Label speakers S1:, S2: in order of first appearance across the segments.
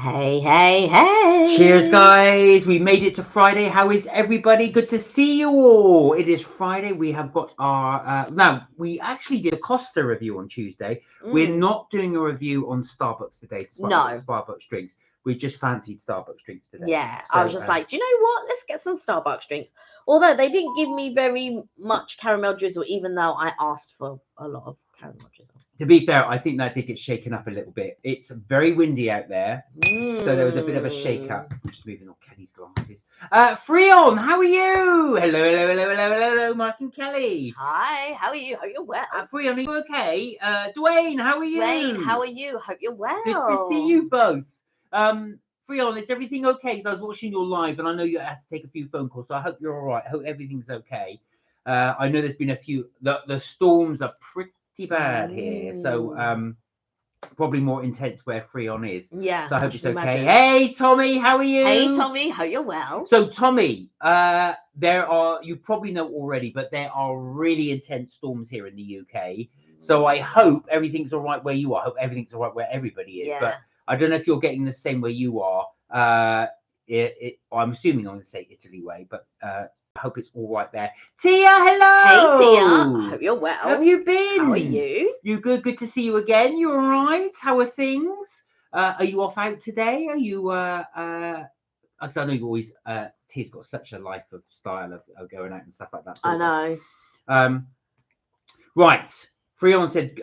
S1: Hey, hey, hey.
S2: Cheers, guys. We made it to Friday. How is everybody? Good to see you all. It is Friday. We have got our... now, we actually did a Costa review on Tuesday. We're not doing a review on Starbucks today.
S1: No.
S2: Starbucks drinks. We just fancied Starbucks drinks today.
S1: Yeah, I was just like, do you know what? Let's get some Starbucks drinks. Although they didn't give me very much caramel drizzle, even though I asked for a lot of caramel drizzle.
S2: To be fair, I think that did get shaken up a little bit. It's very windy out there. So there was a bit of a shake-up. I'm just moving on Kelly's glasses. Fri-yay, how are you? Hello, Mark and Kelly.
S1: Hi, how are you? Hope you're well.
S2: Fri-yay, are you okay? Dwayne, how are you?
S1: Dwayne, how are you? Hope you're well.
S2: Good to see you both. Fri-yay, is everything okay? Because I was watching your live and I know you had to take a few phone calls, so I hope you're all right. I hope everything's okay. I know there's been a few... The storms are pretty bad here, so probably more intense where Fri-yay is.
S1: Yeah.
S2: So I hope it's okay.
S1: Imagine.
S2: Hey Tommy, how are you?
S1: Hey Tommy, hope you're well.
S2: So Tommy, there are, you probably know already, but there are really intense storms here in the UK. So I hope everything's all right where you are. I hope everything's all right where everybody is.
S1: Yeah.
S2: But I don't know if you're getting the same where you are. I'm assuming I'm going to say Italy way, but I hope it's all right there. Tia, hello.
S1: Hey Tia, hope you're well.
S2: How have you been?
S1: How are you?
S2: You good? Good to see you again. You all right? How are things? Are you off out today? Are you? Because I know you always. Tia's got such a life of style of going out and stuff like that. So
S1: I know.
S2: Right. Fri-yay said,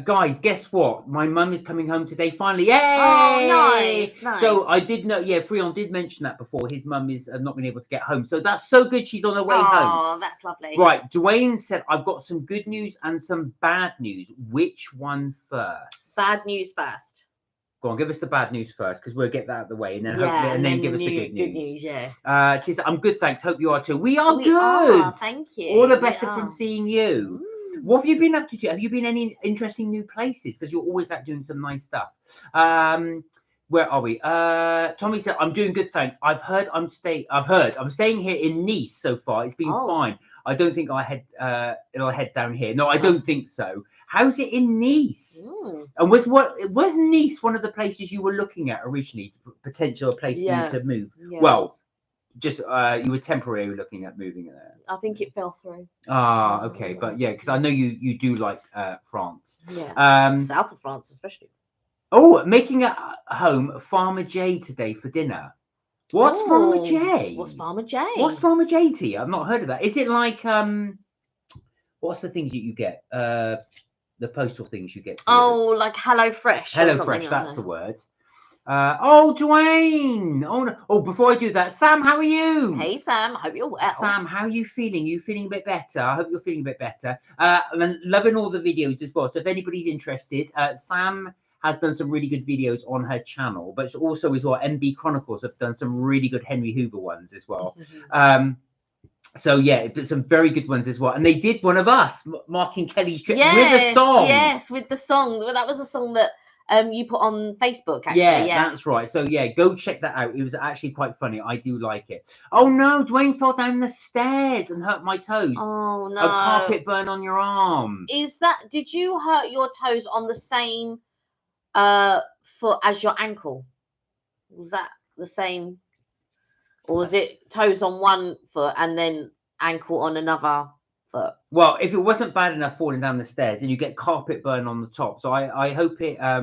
S2: guys, guess what? My mum is coming home today finally. Yay!
S1: Oh, nice.
S2: So I did know, yeah, Fri-yay did mention that before. His mum is not been able to get home. So that's so good. She's on her way home.
S1: Oh, that's lovely.
S2: Right. Dwayne said, I've got some good news and some bad news. Which one first?
S1: Bad news first.
S2: Go on, give us the bad news first, because we'll get that out of the way, and then and then give us the good news.
S1: Good news, yeah.
S2: Tis, I'm good, thanks. Hope you are too. We are good.
S1: Are, thank you.
S2: All the better from seeing you. What have you been up to? Have you been any interesting new places? Because you're always out doing some nice stuff. Where are we? Tommy said, I'm doing good, thanks. I'm staying here in Nice so far. It's been fine. I don't think it'll head down here. No, I don't think so. How's it in Nice? And was Nice one of the places you were looking at originally, potential place for you to move?
S1: Yes.
S2: Well, just you were temporarily looking at moving there.
S1: I think it fell through.
S2: Ah, okay, but yeah, because I know you do like France.
S1: Yeah. South of France, especially.
S2: Oh, making at home Farmer J today for dinner. What's Farmer J?
S1: What's Farmer J?
S2: What's Farmer J to you? I've not heard of that. Is it like what's the things that you get? The postal things you get.
S1: Oh, like Hello Fresh.
S2: Hello Fresh, that's the word. Oh, Dwayne. Oh, no. Oh, before I do that, Sam, how are you?
S1: Hey, Sam. I hope you're well.
S2: Sam, how are you feeling? You feeling a bit better? I hope you're feeling a bit better. And loving all the videos as well. So if anybody's interested, Sam has done some really good videos on her channel, but also as well, MB Chronicles have done some really good Henry Hoover ones as well. So yeah, but some very good ones as well. And they did one of us, Mark and Kelly's trip with a song.
S1: Yes, with the song. Well, that was a song that you put on Facebook, actually.
S2: Yeah, that's right. So yeah, go check that out. It was actually quite funny. I do like it. Oh no, Dwayne fell down the stairs and hurt my toes.
S1: Oh no.
S2: A carpet burn on your arm.
S1: Did you hurt your toes on the same foot as your ankle? Was that the same? Or was it toes on one foot and then ankle on another foot?
S2: Well, if it wasn't bad enough falling down the stairs, and you get carpet burn on the top, so I hope it I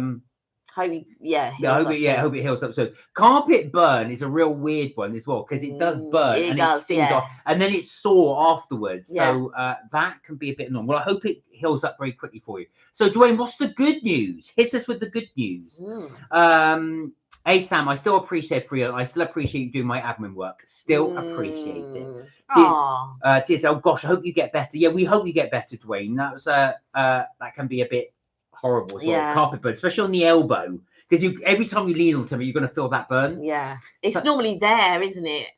S2: hope it heals up. So carpet burn is a real weird one as well, because it does burn and it stings off, and then it's sore afterwards. So that can be a bit annoying. Well, I hope it heals up very quickly for you. So Dwayne, what's the good news? Hit us with the good news. Hey Sam, I still appreciate Fri-yay. I still appreciate you doing my admin work. Still appreciate it. Tia, oh gosh, I hope you get better. Yeah, we hope you get better, Dwayne. That was that can be a bit horrible as well. Carpet burn, especially on the elbow, because every time you lean on something, you're going to feel that burn.
S1: Yeah, it's normally there, isn't it?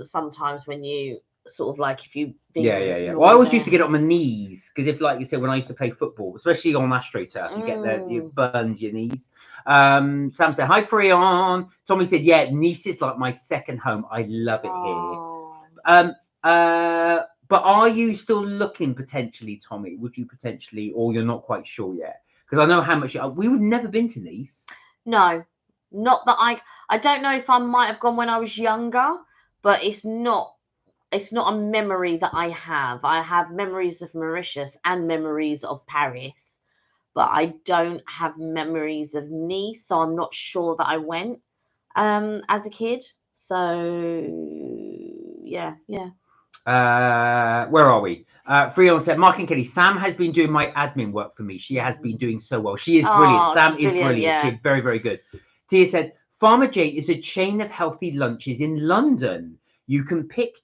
S1: Sometimes when you sort of like if you
S2: well, I always used to get it on my knees, because if, like you said, when I used to play football, especially on AstroTurf, you get it burns your knees. Sam said hi, Fri-yay. Tommy said, yeah, Nice is like my second home. I love it here. But are you still looking potentially, Tommy? Would you potentially, or you're not quite sure yet? Because I know how much we've never been to Nice.
S1: No, Not that I don't know if I might have gone when I was younger, but it's not a memory that I have. I have memories of Mauritius and memories of Paris, but I don't have memories of Nice, so I'm not sure that I went as a kid. So yeah.
S2: Where are we? Fri-yay said, Mark and Kelly, Sam has been doing my admin work for me. She has been doing so well. She is brilliant. Sam is brilliant.
S1: Yeah.
S2: She's very, very good. Tia said, Farmer J is a chain of healthy lunches in London. You can pick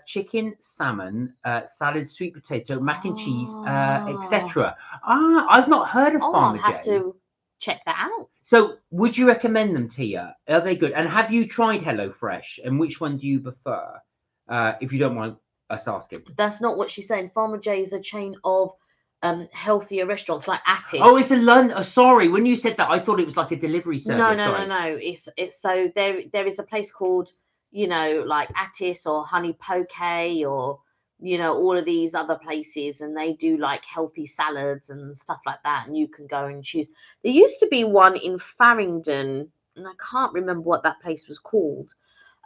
S2: chicken, salmon, salad, sweet potato, mac and cheese, etc. I've not heard of Farmer J.
S1: I'll have to check that out.
S2: So would you recommend them, Tia? Are they good? And have you tried HelloFresh? And which one do you prefer? If you don't mind us asking.
S1: That's not what she's saying. Farmer J is a chain of healthier restaurants like Attis.
S2: Oh, it's a London. Oh, sorry, when you said that, I thought it was like a delivery service.
S1: No. It's so there is a place called, like Attis or Honey Poke or all of these other places, and they do like healthy salads and stuff like that, and you can go and choose. There used to be one in Farringdon, and I can't remember what that place was called.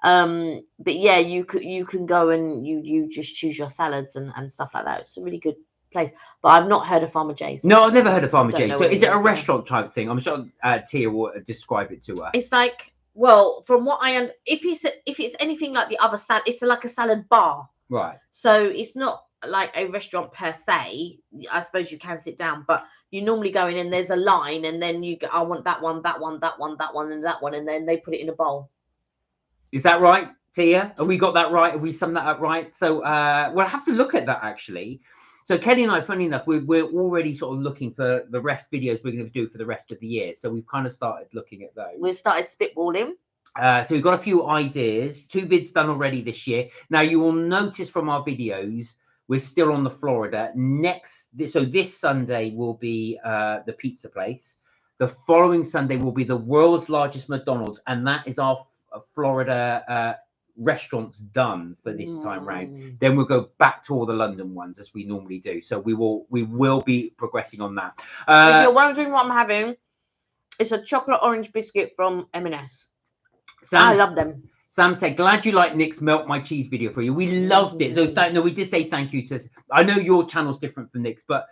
S1: But yeah, you can go and you just choose your salads and stuff like that. It's a really good place, but I've not heard of Farmer J's.
S2: No, I've never heard of Farmer J's. So is it a restaurant type thing? I'm sure Tia will describe it to us.
S1: It's like, well, from what I if it's anything like the other salad, it's like a salad bar.
S2: Right.
S1: So it's not like a restaurant per se. I suppose you can sit down, but you normally go in and there's a line, and then you go, I want that one, and that one, and then they put it in a bowl.
S2: Is that right, Tia? Have we got that right? Have we summed that up right? So we'll have to look at that actually. So Kelly and I, funny enough, we're already sort of looking for the rest videos we're going to do for the rest of the year. So we've kind of started looking at those.
S1: We've started spitballing.
S2: So we've got a few ideas. 2 vids done already this year. Now you will notice from our videos, we're still on the Florida. So this Sunday will be the pizza place. The following Sunday will be the world's largest McDonald's, and that is our Florida restaurants done for this time round. Then we'll go back to all the London ones as we normally do. So we will be progressing on that.
S1: If you're wondering what I'm having, it's a chocolate orange biscuit from M&S. I love them.
S2: Sam said, glad you like Nick's Melt My Cheese video for you. We loved it. So no, we did say thank you to, I know your channel's different from Nick's, but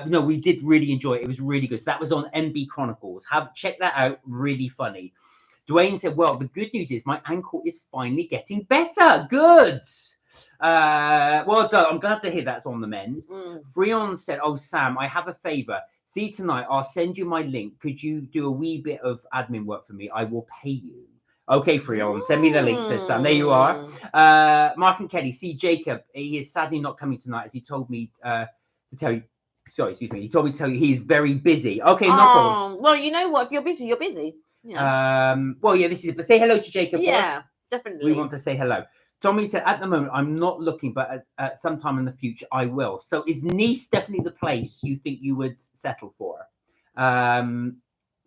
S2: no, we did really enjoy it. It was really good. So that was on MB Chronicles. Check that out. Really funny. Dwayne said, well, the good news is my ankle is finally getting better. Good. Well done. I'm glad to hear that's on the mend. Freon said, oh, Sam, I have a favor. See, tonight, I'll send you my link. Could you do a wee bit of admin work for me? I will pay you. Okay, Freon, send me the link, says Sam. There you are. Mark and Kelly, see Jacob. He is sadly not coming tonight, as he told me to tell you. Sorry, excuse me. He told me to tell you he's very busy. Okay, no problem.
S1: Well, you know what? If you're busy, you're busy.
S2: Yeah. Well, yeah, this is it. But say hello to Jacob.
S1: Yeah, definitely.
S2: We want to say hello. Tommy said, at the moment, I'm not looking, but at some time in the future, I will. So is Nice definitely the place you think you would settle for?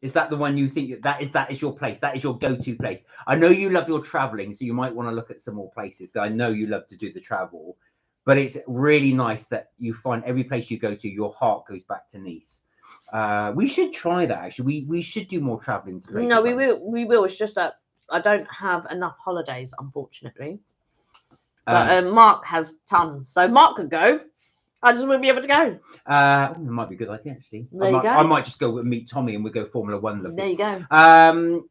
S2: Is that the one you think that is your place? That is your go-to place? I know you love your traveling, so you might want to look at some more places. I know you love to do the travel, but it's really nice that you find every place you go to, your heart goes back to Nice. We should try that actually. We should do more traveling to places.
S1: No, we will. It's just that I don't have enough holidays, unfortunately. But Mark has tons, so Mark could go. I just wouldn't be able to go.
S2: It might be a good idea, actually. I might just go and meet Tommy and we'll go Formula 1. Lovely.
S1: There you go.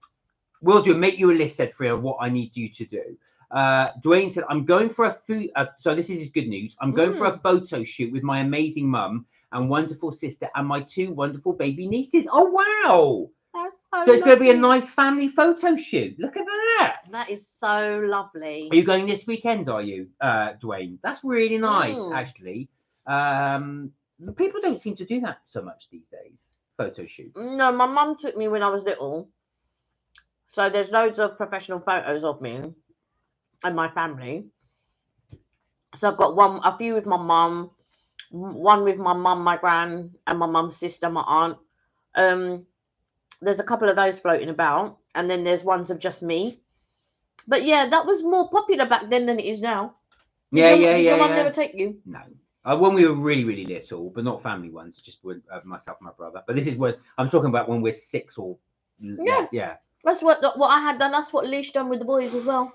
S2: We'll do. Make you a list, said Freya, what I need you to do. Dwayne said, I'm going for a food. So this is his good news. I'm going for a photo shoot with my amazing mum and wonderful sister and my 2 wonderful baby nieces. Oh, wow.
S1: That's
S2: so it's going to be a nice family photo shoot. Look at that.
S1: That is so lovely.
S2: Are you going this weekend, are you, Dwayne? That's really nice, actually. People don't seem to do that so much these days. Photo shoots.
S1: No, my mum took me when I was little. So there's loads of professional photos of me and my family. So I've got a few with my mum, one with my mum, my gran, and my mum's sister, my aunt. There's a couple of those floating about, and then there's ones of just me. But yeah, that was more popular back then than it is now. Did your mum never take you?
S2: No. When we were really, really little, but not family ones, just with myself and my brother. But this is when I'm talking about when we're 6 or yeah.
S1: That's what I had done. That's what Leash done with the boys as well.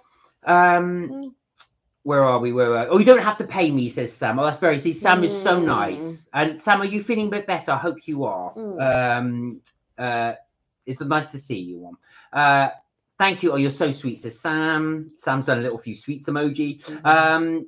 S2: Where are we? Oh, you don't have to pay me, says Sam. Oh, that's very. See, Sam is so nice. And Sam, are you feeling a bit better? I hope you are. It's nice to see you. Thank you. Oh, you're so sweet, says Sam. Sam's done a little few sweets emoji.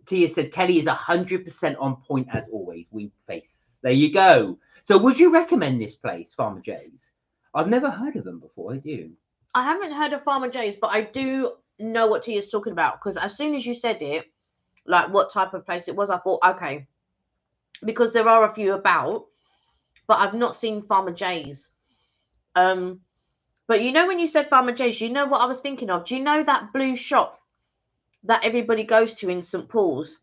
S2: Tia said Kelly is 100% on point as always. Wink face. There you go. So, would you recommend this place, Farmer Jay's? I've never heard of them before. Have you?
S1: I haven't heard of Farmer Jay's, but I do know what Tia's talking about, because as soon as you said it, like what type of place it was, I thought, okay, because there are a few about, but I've not seen Farmer Jay's. But you know, when you said Farmer Jay's, you know what I was thinking of? Do you know that blue shop that everybody goes to in St. Paul's?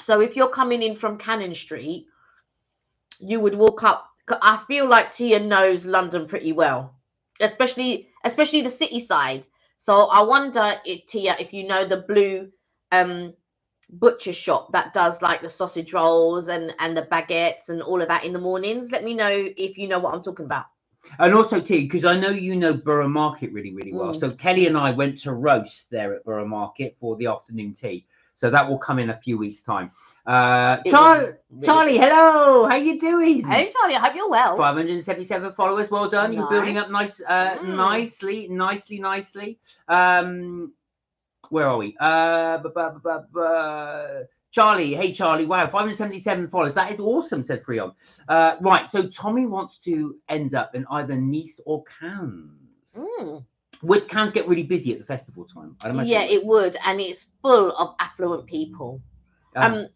S1: So if you're coming in from Cannon Street, you would walk up. I feel like Tia knows London pretty well, especially the city side. So I wonder, Tia, if you know the blue butcher shop that does like the sausage rolls and the baguettes and all of that in the mornings. Let me know if you know what I'm talking about.
S2: And also, Tia, because I know you know Borough Market really, really well. So Kelly and I went to roast there at Borough Market for the afternoon tea. So that will come in a few weeks' time. Charlie, hello. How you doing?
S1: Hey, Charlie. I hope you're well.
S2: 577 followers. Well done. Nice. You're building up nicely. Where are we? Charlie, hey Charlie, wow, 577 followers. That is awesome, said Fri-yay. Right, so Tommy wants to end up in either Nice or Cannes. Would Cannes get really busy at the festival time? I'd imagine it
S1: would, and it's full of affluent people. And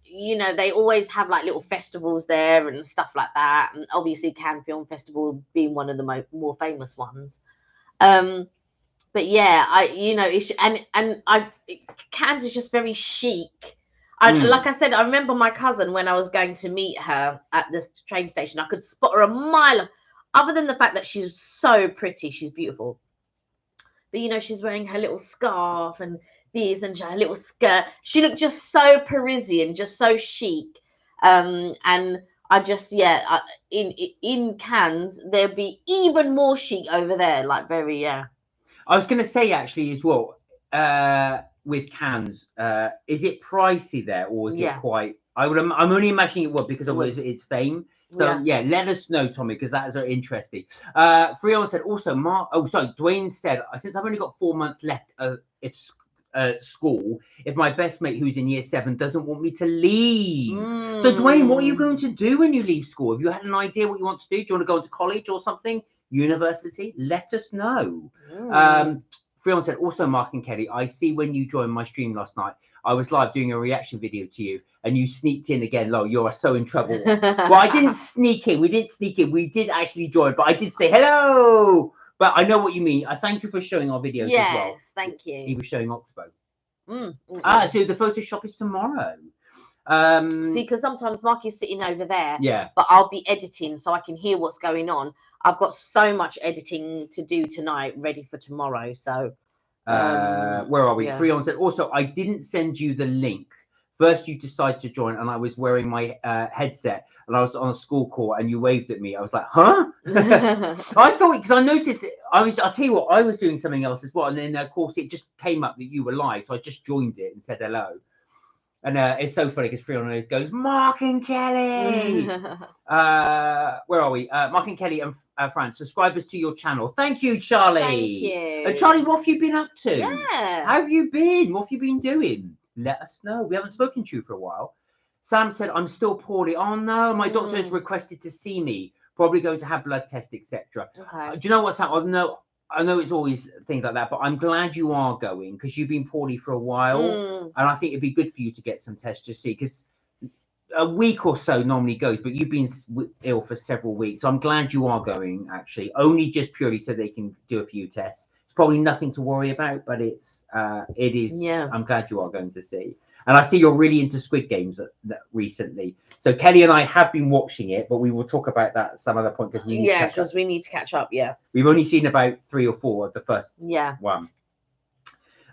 S1: you know, they always have like little festivals there and stuff like that. And obviously, Cannes Film Festival being one of the more famous ones. But yeah, Cannes is just very chic. Like I said, I remember my cousin when I was going to meet her at this train station. I could spot her a mile. Other than the fact that she's so pretty, she's beautiful. But you know, she's wearing her little scarf and this and her little skirt. She looked just so Parisian, just so chic. And I just in Cannes there'd be even more chic over there, like very I
S2: was going to say actually as well. With Cannes, is it pricey there, or is it quite? I'm only imagining it would because of its fame. So yeah, let us know, Tommy, because that is very interesting. Fri-yay said also, Dwayne said, since I've only got 4 months left of school, if my best mate who's in year 7 doesn't want me to leave. So Dwayne, what are you going to do when you leave school? Have you had an idea what you want to do? Do you want to go into college or something? University? Let us know. Fri-yay said, also, Mark and Kelly, I see when you joined my stream last night, I was live doing a reaction video to you, and you sneaked in again. Lo, you are so in trouble. Well, I didn't sneak in. We didn't sneak in. We did actually join, but I did say hello. But I know what you mean. I thank you for showing our videos as well.
S1: Yes, thank you.
S2: He was showing Oxbow. So the Photoshop is tomorrow.
S1: See, because sometimes Mark is sitting over there.
S2: Yeah.
S1: But I'll be editing so I can hear what's going on. I've got so much editing to do tonight, ready for tomorrow. So,
S2: where are we? Fri-yay said, also, I didn't send you the link. First, you decided to join, and I was wearing my headset, and I was on a school call, and you waved at me. I was like, huh? I thought, because I noticed it. I'll tell you what, I was doing something else as well, and then of course it just came up that you were live, so I just joined it and said hello. And it's so funny because Fri-yay goes, Mark and Kelly. Where are we? Mark and Kelly and Fran, subscribers to your channel. Thank you, Charlie.
S1: Thank you.
S2: Charlie, what have you been up to?
S1: Yeah.
S2: How have you been? What have you been doing? Let us know. We haven't spoken to you for a while. Sam said, I'm still poorly. Oh, no. My doctor has requested to see me. Probably going to have blood tests, etc.
S1: Okay.
S2: Do you know what's happening? I know it's always things like that, but I'm glad you are going because you've been poorly for a while. And I think it'd be good for you to get some tests to see, because a week or so normally goes, but you've been ill for several weeks. So I'm glad you are going, actually, only just purely so they can do a few tests. It's probably nothing to worry about, but it is.
S1: Yeah.
S2: I'm glad you are going to see. And I see you're really into Squid Games recently. So Kelly and I have been watching it, but we will talk about that at some other point because we need to catch up.
S1: because we need to catch up. Yeah.
S2: We've only seen about 3 or 4 of the first one.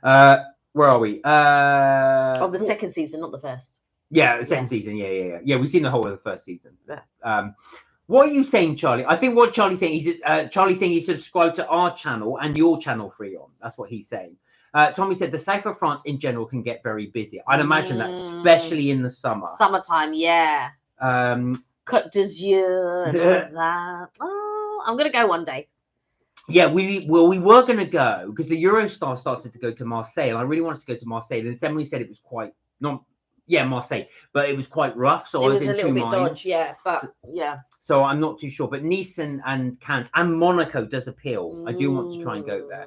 S2: Where are we?
S1: Of the second season, not the first.
S2: Yeah, the second season. Yeah. We've seen the whole of the first season. What are you saying, Charlie? I think what Charlie's saying is Charlie's saying he subscribed to our channel and your channel, Fri-yay. That's what he's saying. Tommy said the south of France in general can get very busy. I'd imagine that, especially in the summer.
S1: Summertime, yeah. Côte d'Azur and all of that. Oh, I'm gonna go one day.
S2: Yeah, we were gonna go because the Eurostar started to go to Marseille, and I really wanted to go to Marseille. Then somebody said it was quite Marseille, but it was quite rough. So I was in
S1: a little bit dodgy, yeah, but yeah.
S2: So I'm not too sure. But Nice and Cannes and Monaco does appeal. I do want to try and go there.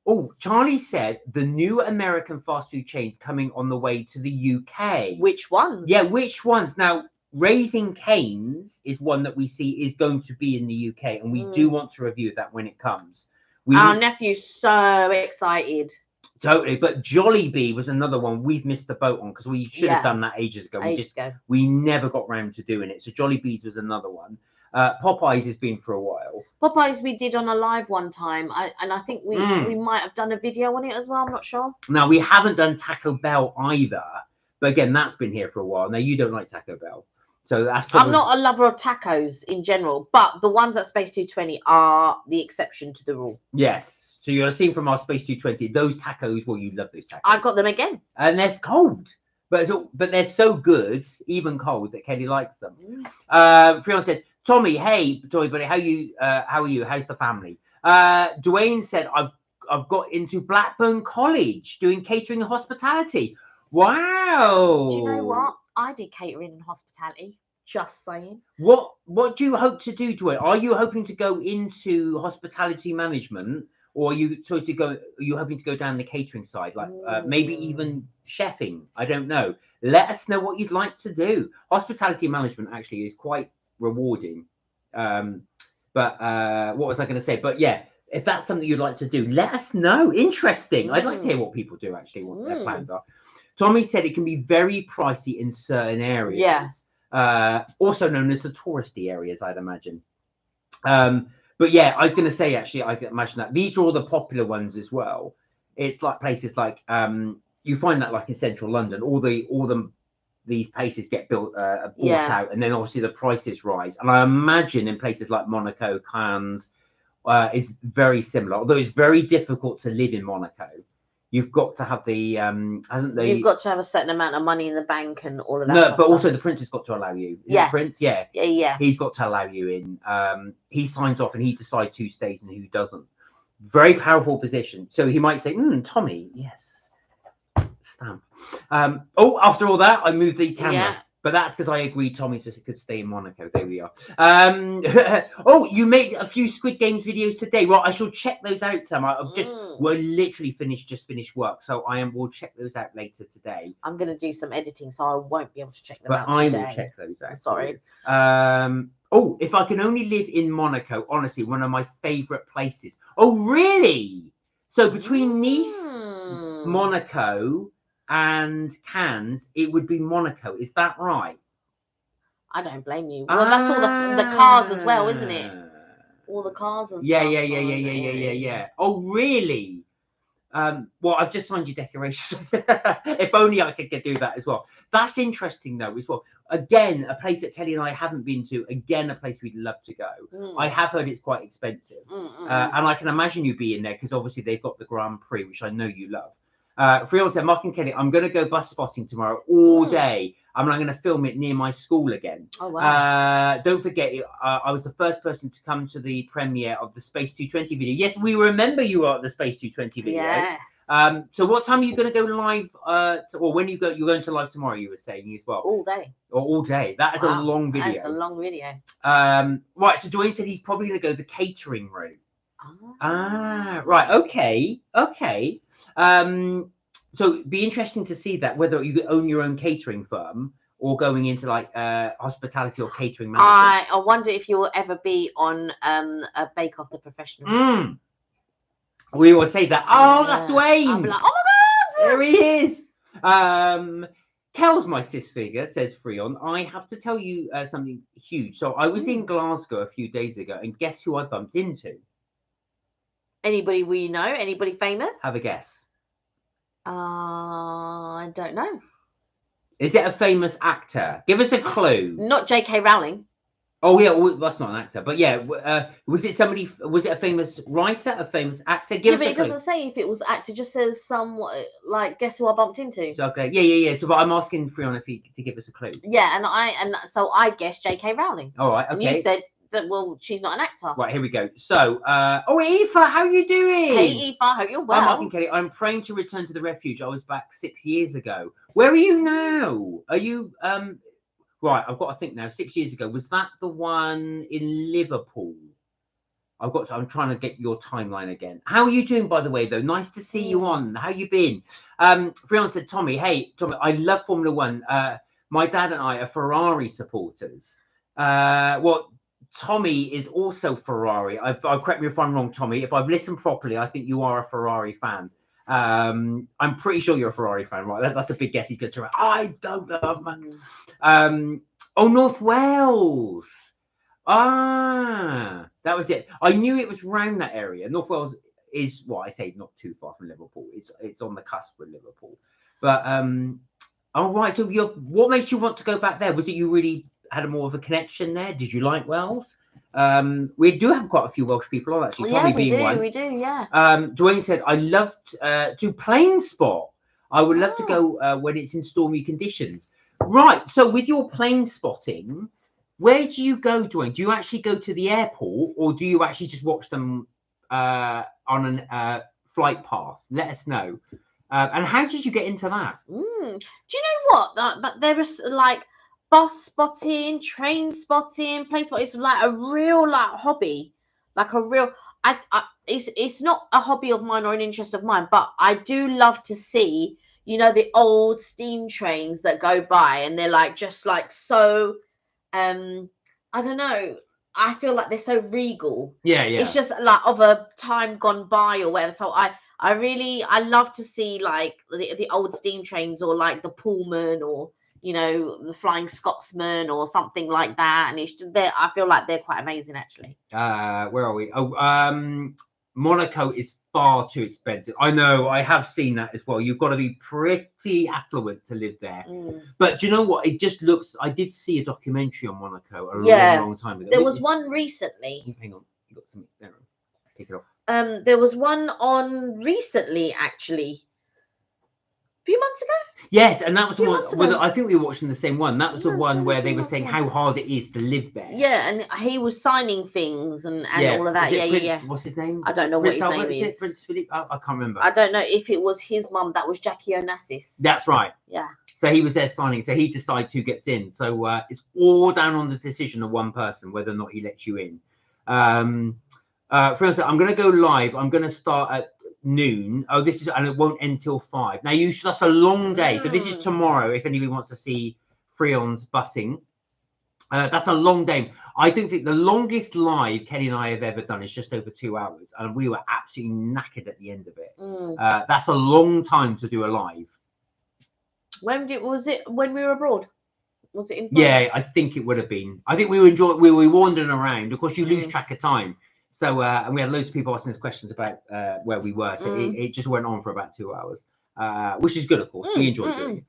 S2: Oh, Charlie said the new American fast food chains coming on the way to the UK.
S1: Which ones?
S2: Yeah, which ones? Now, Raising Cane's is one that we see is going to be in the UK, and we do want to review that when it comes.
S1: Our nephew's so excited.
S2: Totally, but Jollibee was another one we've missed the boat on because we should have done that ages ago. We never got round to doing it. So Jollibee's was another one. Popeyes has been for a while.
S1: Popeyes we did on a live one time, and I think we might have done a video on it as well. I'm not sure.
S2: Now we haven't done Taco Bell either, but again, that's been here for a while. Now you don't like Taco Bell, so that's probably...
S1: I'm not a lover of tacos in general, but the ones at Space 220 are the exception to the rule.
S2: Yes. So you're seeing from our Space 220 those tacos. Well, you love those tacos.
S1: I've got them again,
S2: and they're cold. But they're so good, even cold, that Kelly likes them. Fri-yay said, Tommy, hey, Tommy, buddy, how are you? How's the family? Dwayne said, I've got into Blackburn College doing catering and hospitality. Wow.
S1: Do you know what? I did catering and hospitality. Just saying.
S2: What do you hope to do, Dwayne? Are you hoping to go into hospitality management? Or are you supposed to go? Are you hoping to go down the catering side, like maybe even chefing? I don't know. Let us know what you'd like to do. Hospitality management actually is quite rewarding. But what was I going to say? But yeah, if that's something you'd like to do, let us know. Interesting. I'd like to hear what people do actually, what their plans are. Tommy said it can be very pricey in certain areas.
S1: Yeah.
S2: Also known as the touristy areas, I'd imagine. But yeah, I was going to say, actually, I can imagine that these are all the popular ones as well. It's like places like you find that like in central London, all these places get bought out, and then obviously the prices rise. And I imagine in places like Monaco, Cannes is very similar. Although it's very difficult to live in Monaco. You've got to have the
S1: You've got to have a certain amount of money in the bank and all of that.
S2: No, but also the prince has got to allow you.
S1: Yeah,
S2: the prince. Yeah.
S1: He's
S2: got to allow you in. He signs off and he decides who stays and who doesn't. Very powerful position. So he might say, Tommy, yes, stamp. After all that, I moved the camera. Yeah. But that's because I agreed Tommy could stay in Monaco. There we are. You made a few Squid Games videos today. Well, I shall check those out, Sam. We're literally finished work. So we'll check those out later today.
S1: I'm going to do some editing, so I won't be able to check them out
S2: today.
S1: But I
S2: will check those out.
S1: I'm sorry.
S2: If I can only live in Monaco, honestly, one of my favourite places. Oh, really? So between Nice, Monaco, and Cannes, it would be Monaco. Is that right?
S1: I don't blame you. Well, that's all the cars as well, isn't it? All the cars and stuff.
S2: Yeah. Oh, really? Well, I've just signed your declaration. If only I could do that as well. That's interesting, though, as well. Again, a place that Kelly and I haven't been to. Again, a place we'd love to go. I have heard it's quite expensive. And I can imagine you being there because obviously they've got the Grand Prix, which I know you love. Fri-yay said, Mark and Kelly, I'm going to go bus spotting tomorrow all day. I'm going to film it near my school again.
S1: Oh, wow.
S2: Don't forget, I was the first person to come to the premiere of the Space 220 video. Yes, we remember you are at the Space 220 video.
S1: Yes.
S2: So what time are you going to go live? Or when you're going to live tomorrow, you were saying as well?
S1: All day.
S2: All day. That is a long video.
S1: That's a long video.
S2: Right, so Dwayne said he's probably going to go the catering route. Right. Okay. So it'd be interesting to see that whether you own your own catering firm or going into like hospitality or catering management.
S1: I wonder if you will ever be on a Bake Off the Professionals.
S2: We will say that. Oh, that's Dwayne.
S1: I'll be like, oh my God,
S2: there he is. Kel's my sis figure, says Fri-yay. I have to tell you something huge. So I was in Glasgow a few days ago, and guess who I bumped into?
S1: Anybody we know? Anybody famous?
S2: Have a guess.
S1: I don't know.
S2: Is it a famous actor? Give us a clue.
S1: Not J.K. Rowling.
S2: Oh yeah, well, that's not an actor, but yeah, was it somebody? Was it a famous writer, a famous actor? Give us
S1: but
S2: a
S1: it
S2: clue.
S1: doesn't say if it was actor. Just says like guess who I bumped into.
S2: So, okay, yeah. So, but I'm asking Fri-yay to give us a clue.
S1: Yeah, and so I guessed J.K. Rowling.
S2: All right, okay.
S1: And you said that. Well, she's not an actor.
S2: Right, here we go. So, oh, Aoife, how you doing?
S1: Hey, Aoife, I hope you're well.
S2: I'm Mark and Kelly. I'm praying to return to the refuge. I was back 6 years ago. Where are you now? Are you Right, I've got to think now. 6 years ago, was that the one in Liverpool? I'm trying to get your timeline again. How are you doing, by the way, though? Nice to see you on. How you been? Fri-yay said, Tommy, hey, Tommy, I love Formula One. My dad and I are Ferrari supporters. Well, Tommy is also Ferrari. Correct me if I'm wrong, Tommy. If I've listened properly, I think you are a Ferrari fan. I'm pretty sure you're a Ferrari fan, right? That's a big guess. He's going to. I don't know, man. Oh, North Wales. Ah, that was it. I knew it was around that area. North Wales is, well, I say not too far from Liverpool. It's on the cusp of Liverpool. But all right. So what makes you want to go back there? Was it you really had more of a connection there? Did you like Wales? We do have quite a few Welsh people on, actually. Tommy being one.
S1: We do, yeah.
S2: Dwayne said, I loved to plane spot. I would love to go when it's in stormy conditions. Right. So with your plane spotting, where do you go, Dwayne? Do you actually go to the airport, or do you actually just watch them on a flight path? Let us know. And how did you get into that?
S1: Do you know what? But there is like bus spotting, train spotting, plane spotting. It's like a real hobby, like a real. It's not a hobby of mine or an interest of mine, but I do love to see, the old steam trains that go by, and they're like just like so. I don't know. I feel like they're so regal.
S2: Yeah.
S1: It's just like of a time gone by or whatever. So I love to see like the old steam trains, or like the Pullman, or the Flying Scotsman or something like that. And it's just I feel like they're quite amazing, actually.
S2: Where are we? Monaco is far too expensive. I know, I have seen that as well. You've got to be pretty affluent to live there. But do you know what? It just looks. I did see a documentary on Monaco a long time ago.
S1: There was one recently.
S2: Hang on, you got something there. Pick it off.
S1: There was one on recently, actually. A few months ago?
S2: Yes, and that was the one. I think we were watching the same one. That was the one where they were saying how hard it is to live there.
S1: Yeah, and he was signing things and all of that. Yeah.
S2: What's his name?
S1: I don't know what his name is.
S2: Prince Philip? I can't remember.
S1: I don't know if it was his mum. That was Jackie Onassis.
S2: That's right.
S1: Yeah.
S2: So he was there signing. So he decides who gets in. So it's all down on the decision of one person whether or not he lets you in. For instance, I'm going to go live. I'm going to start at noon. And it won't end till 5. Now that's a long day. So this is tomorrow. If anybody wants to see Fri-yay's bussing, that's a long day. I don't think the longest live Kelly and I have ever done is just over 2 hours, and we were absolutely knackered at the end of it. That's a long time to do a live.
S1: Was it when we were abroad? Was it in?
S2: Yeah, I think it would have been. I think we were wandering around. Of course, you lose track of time. So, and we had loads of people asking us questions about where we were. So it just went on for about 2 hours, which is good, of course. We enjoyed doing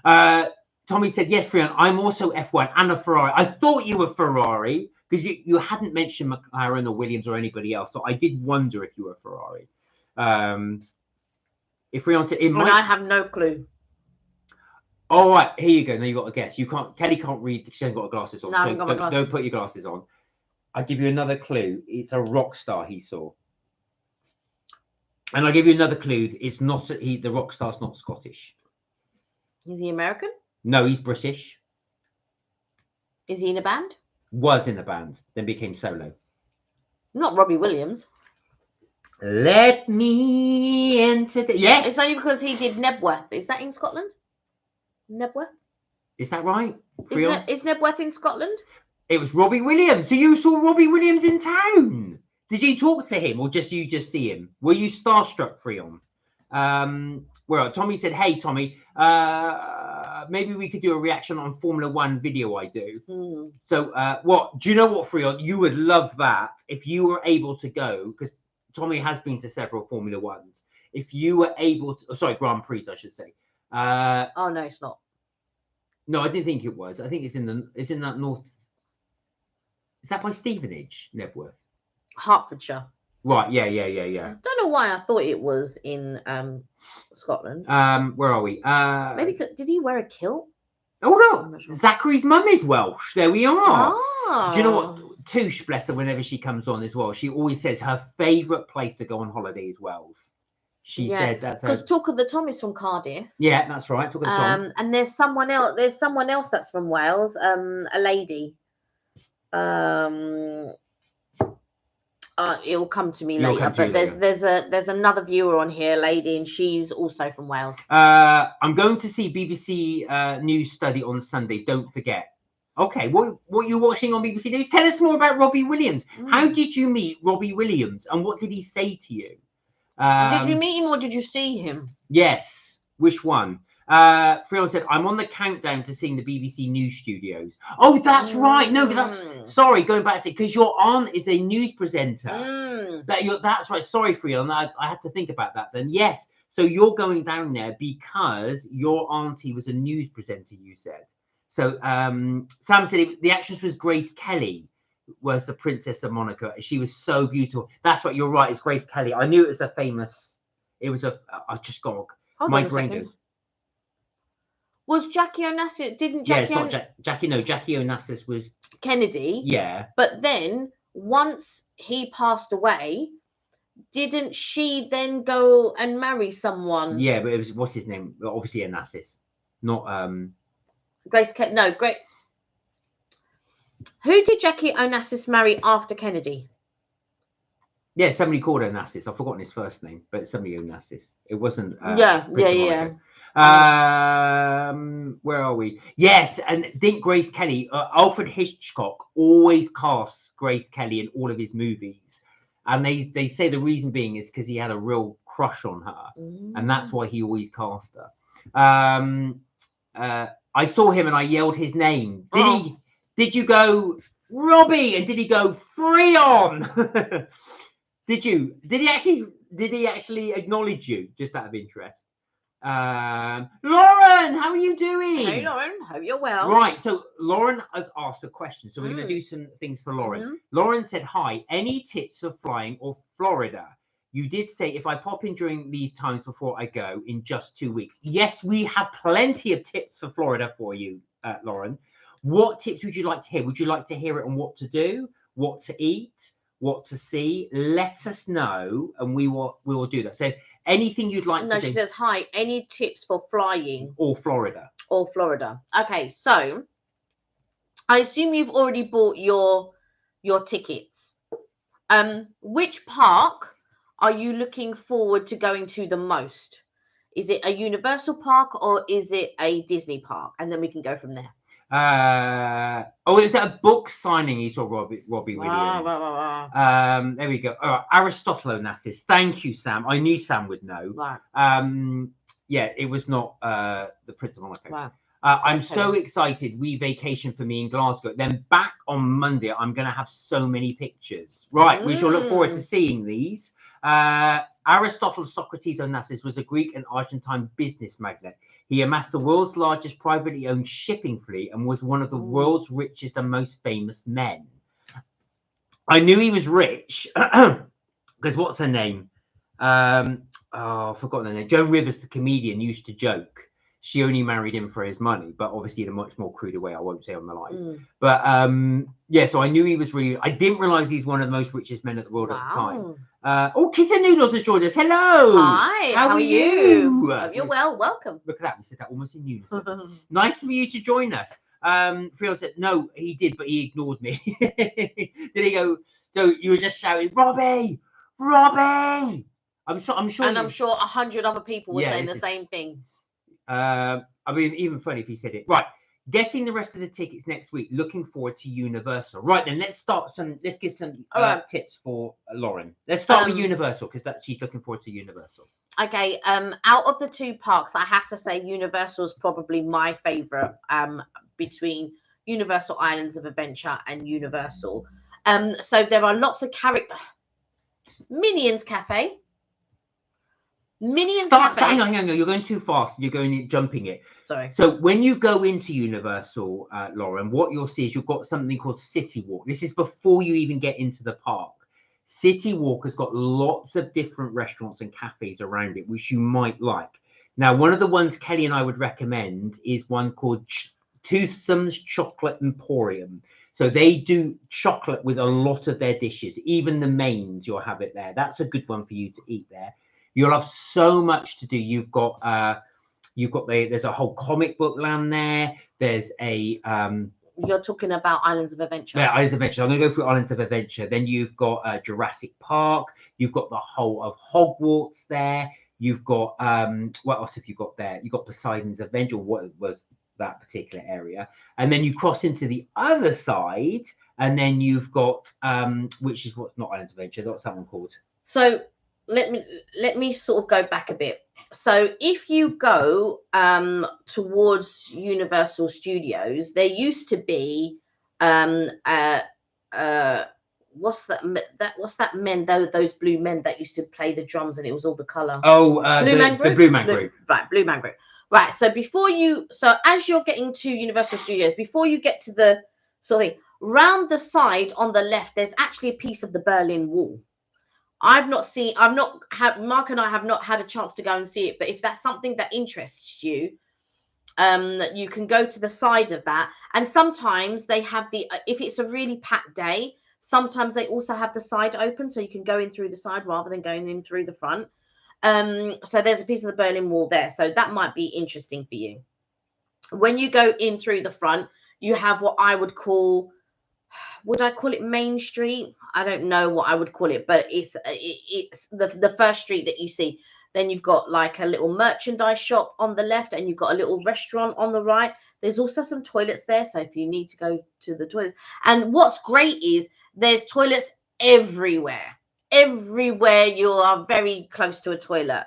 S2: it. Tommy said, yes, Fri-yay, I'm also F1 and a Ferrari. I thought you were Ferrari because you hadn't mentioned McLaren or Williams or anybody else. So I did wonder if you were Ferrari. If Fri-yay said,
S1: I have no clue.
S2: All right, here you go. Now you got to guess. Kelly can't read because she hasn't got her glasses on.
S1: No, I haven't got my glasses.
S2: Don't put your glasses on. I'll give you another clue. It's a rock star he saw. And I'll give you another clue. It's not the rock star's not Scottish.
S1: Is he American?
S2: No, he's British.
S1: Is he in a band?
S2: Was in a band, then became solo.
S1: Not Robbie Williams.
S2: Let me enter the... Yes!
S1: It's only because he did Nebworth. Is that in Scotland? Nebworth?
S2: Is that right?
S1: Is Nebworth in Scotland?
S2: It was Robbie Williams. So you saw Robbie Williams in town. Did you talk to him, or you just see him? Were you starstruck, Fri-yay? Well, Tommy said, hey, Tommy, maybe we could do a reaction on Formula One video I do. So do you know what, Fri-yay? You would love that if you were able to go, because Tommy has been to several Formula Ones. If you were able to, Grand Prix, I should say.
S1: Oh, no, it's not.
S2: No, I didn't think it was. I think it's in that north. Is that by Stevenage, Nebworth?
S1: Hertfordshire.
S2: Right. Yeah.
S1: I don't know why I thought it was in Scotland.
S2: Where are we?
S1: Maybe did he wear a kilt?
S2: Oh no, sure. Zachary's mum is Welsh. There we are.
S1: Oh.
S2: Do you know what? Touche, bless her, whenever she comes on as well, she always says her favourite place to go on holiday is Wales. She said that's
S1: because Talk of the Tom is from Cardiff.
S2: Yeah, that's right. Talk of the Tom.
S1: And there's someone else. There's someone else that's from Wales. A lady. It'll come to me later. But there's another viewer on here, lady, and she's also from Wales.
S2: I'm going to see BBC News study on Sunday. Don't forget. Okay, what are you watching on BBC News? Tell us more about Robbie Williams. How did you meet Robbie Williams, and what did he say to you?
S1: Did you meet him or did you see him?
S2: Yes. Which one? Fri-yay said, I'm on the countdown to seeing the BBC News studios. Oh, that's right. No, that's sorry, going back to it, because your aunt is a news presenter. That's right. Sorry, Fri-yay. I had to think about that then. Yes. So you're going down there because your auntie was a news presenter, you said. So Sam said the actress was Grace Kelly, was the Princess of Monaco. She was so beautiful. That's right. You're right. It's Grace Kelly. I knew it was a famous. It was a. I just got my brain goes.
S1: Was Jackie Onassis? Didn't Jackie?
S2: Yeah, it's not Jackie. No, Jackie Onassis was
S1: Kennedy.
S2: Yeah.
S1: But then once he passed away, didn't she then go and marry someone?
S2: Yeah, but it was what's his name? Obviously Onassis, not
S1: Grace. No, great. Who did Jackie Onassis marry after Kennedy?
S2: Yeah, somebody called Onassis. I've forgotten his first name, but it's somebody Onassis. It wasn't.
S1: Yeah.
S2: Where are we? Yes, and didn't Grace Kelly? Alfred Hitchcock always casts Grace Kelly in all of his movies, and they say the reason being is because he had a real crush on her, and that's why he always cast her. I saw him and I yelled his name. Did you go Robbie? And did he go Fri-yay? Did he actually acknowledge you? Just out of interest. Lauren, how are you doing?
S1: Hey Lauren, hope you're well.
S2: Right, so Lauren has asked a question, so we're going to do some things for Lauren. Lauren said, hi, any tips for flying or Florida? You did say if I pop in during these times before I go in just 2 weeks. Yes, we have plenty of tips for Florida for you, Lauren. What tips would you like to hear? Would you like to hear it on what to do, what to eat, what to see? Let us know, and we will do that. So anything you'd like to do.
S1: No, she says, hi, any tips for flying?
S2: Or Florida.
S1: Or Florida. Okay, so I assume you've already bought your tickets. Which park are you looking forward to going to the most? Is it a Universal park or is it a Disney park? And then we can go from there.
S2: Is that a book signing you saw, Robbie Williams? There we go. All right, Aristotle Onassis. Thank you, Sam. I knew Sam would know.
S1: Right.
S2: Yeah, it was not the Prince of Monaco.
S1: Wow.
S2: I'm so excited. We vacation for me in Glasgow. Then back on Monday, I'm going to have so many pictures. Right, we shall look forward to seeing these. Aristotle Socrates Onassis was a Greek and Argentine business magnate. He amassed the world's largest privately owned shipping fleet and was one of the world's richest and most famous men. I knew he was rich because what's her name? I've forgotten her name. Joan Rivers, the comedian, used to joke she only married him for his money, but obviously in a much more crude way. I won't say on the line. But yeah, so I knew he was really. I didn't realize he's one of the most richest men in the world at the time. Kiss and Noodles has joined us. Hello.
S1: Hi. How are you? Hope you're well. Welcome.
S2: Look at that. We said that almost in unison. Nice for you to join us. Fri-yay said no, he did, but he ignored me. Did he go? So you were just shouting, Robbie, Robbie. I'm sure.
S1: And I'm sure 100 other people were saying the same thing.
S2: I mean, even funny if he said it. Right, getting the rest of the tickets next week. Looking forward to Universal. Right then, let's give some tips for Lauren. Let's start with Universal because she's looking forward to Universal.
S1: Okay. Out of the two parks, I have to say Universal is probably my favorite. Between Universal Islands of Adventure and Universal. So there are lots of characters. Minions Cafe. Minions
S2: Cafe.
S1: Cafe.
S2: Hang on. You're going too fast. You're jumping it.
S1: Sorry.
S2: So when you go into Universal, Lauren, what you'll see is you've got something called City Walk. This is before you even get into the park. City Walk has got lots of different restaurants and cafes around it, which you might like. Now, one of the ones Kelly and I would recommend is one called Toothsome's Chocolate Emporium. So they do chocolate with a lot of their dishes, even the mains. You'll have it there. That's a good one for you to eat there. You'll have so much to do. You've got there's a whole comic book land there. There's a
S1: you're talking about Islands of Adventure.
S2: Yeah, Islands of Adventure. I'm going to go through Islands of Adventure. Then you've got Jurassic Park. You've got the whole of Hogwarts there. You've got what else have you got there? You've got Poseidon's Adventure. What was that particular area? And then you cross into the other side, and then you've got which is what's not Islands of Adventure. What's that one called?
S1: So let me sort of go back a bit. So if you go towards Universal Studios, there used to be what's that men, those blue men that used to play the drums, and it was all the color.
S2: Oh, the Blue Man Group.
S1: Right, Blue Man Group. Right. So as you're getting to Universal Studios, before you get to the sort of thing, round the side on the left, there's actually a piece of the Berlin Wall. Mark and I have not had a chance to go and see it, but if that's something that interests you, you can go to the side of that. And sometimes they have if it's a really packed day, sometimes they also have the side open, so you can go in through the side rather than going in through the front. So there's a piece of the Berlin Wall there, so that might be interesting for you. When you go in through the front, you have what I would call, would I call it Main Street? I don't know what I would call it, but it's the first street that you see. Then you've got like a little merchandise shop on the left, and you've got a little restaurant on the right. There's also some toilets there, so if you need to go to the toilet. And what's great is there's toilets everywhere. Everywhere you are very close to a toilet.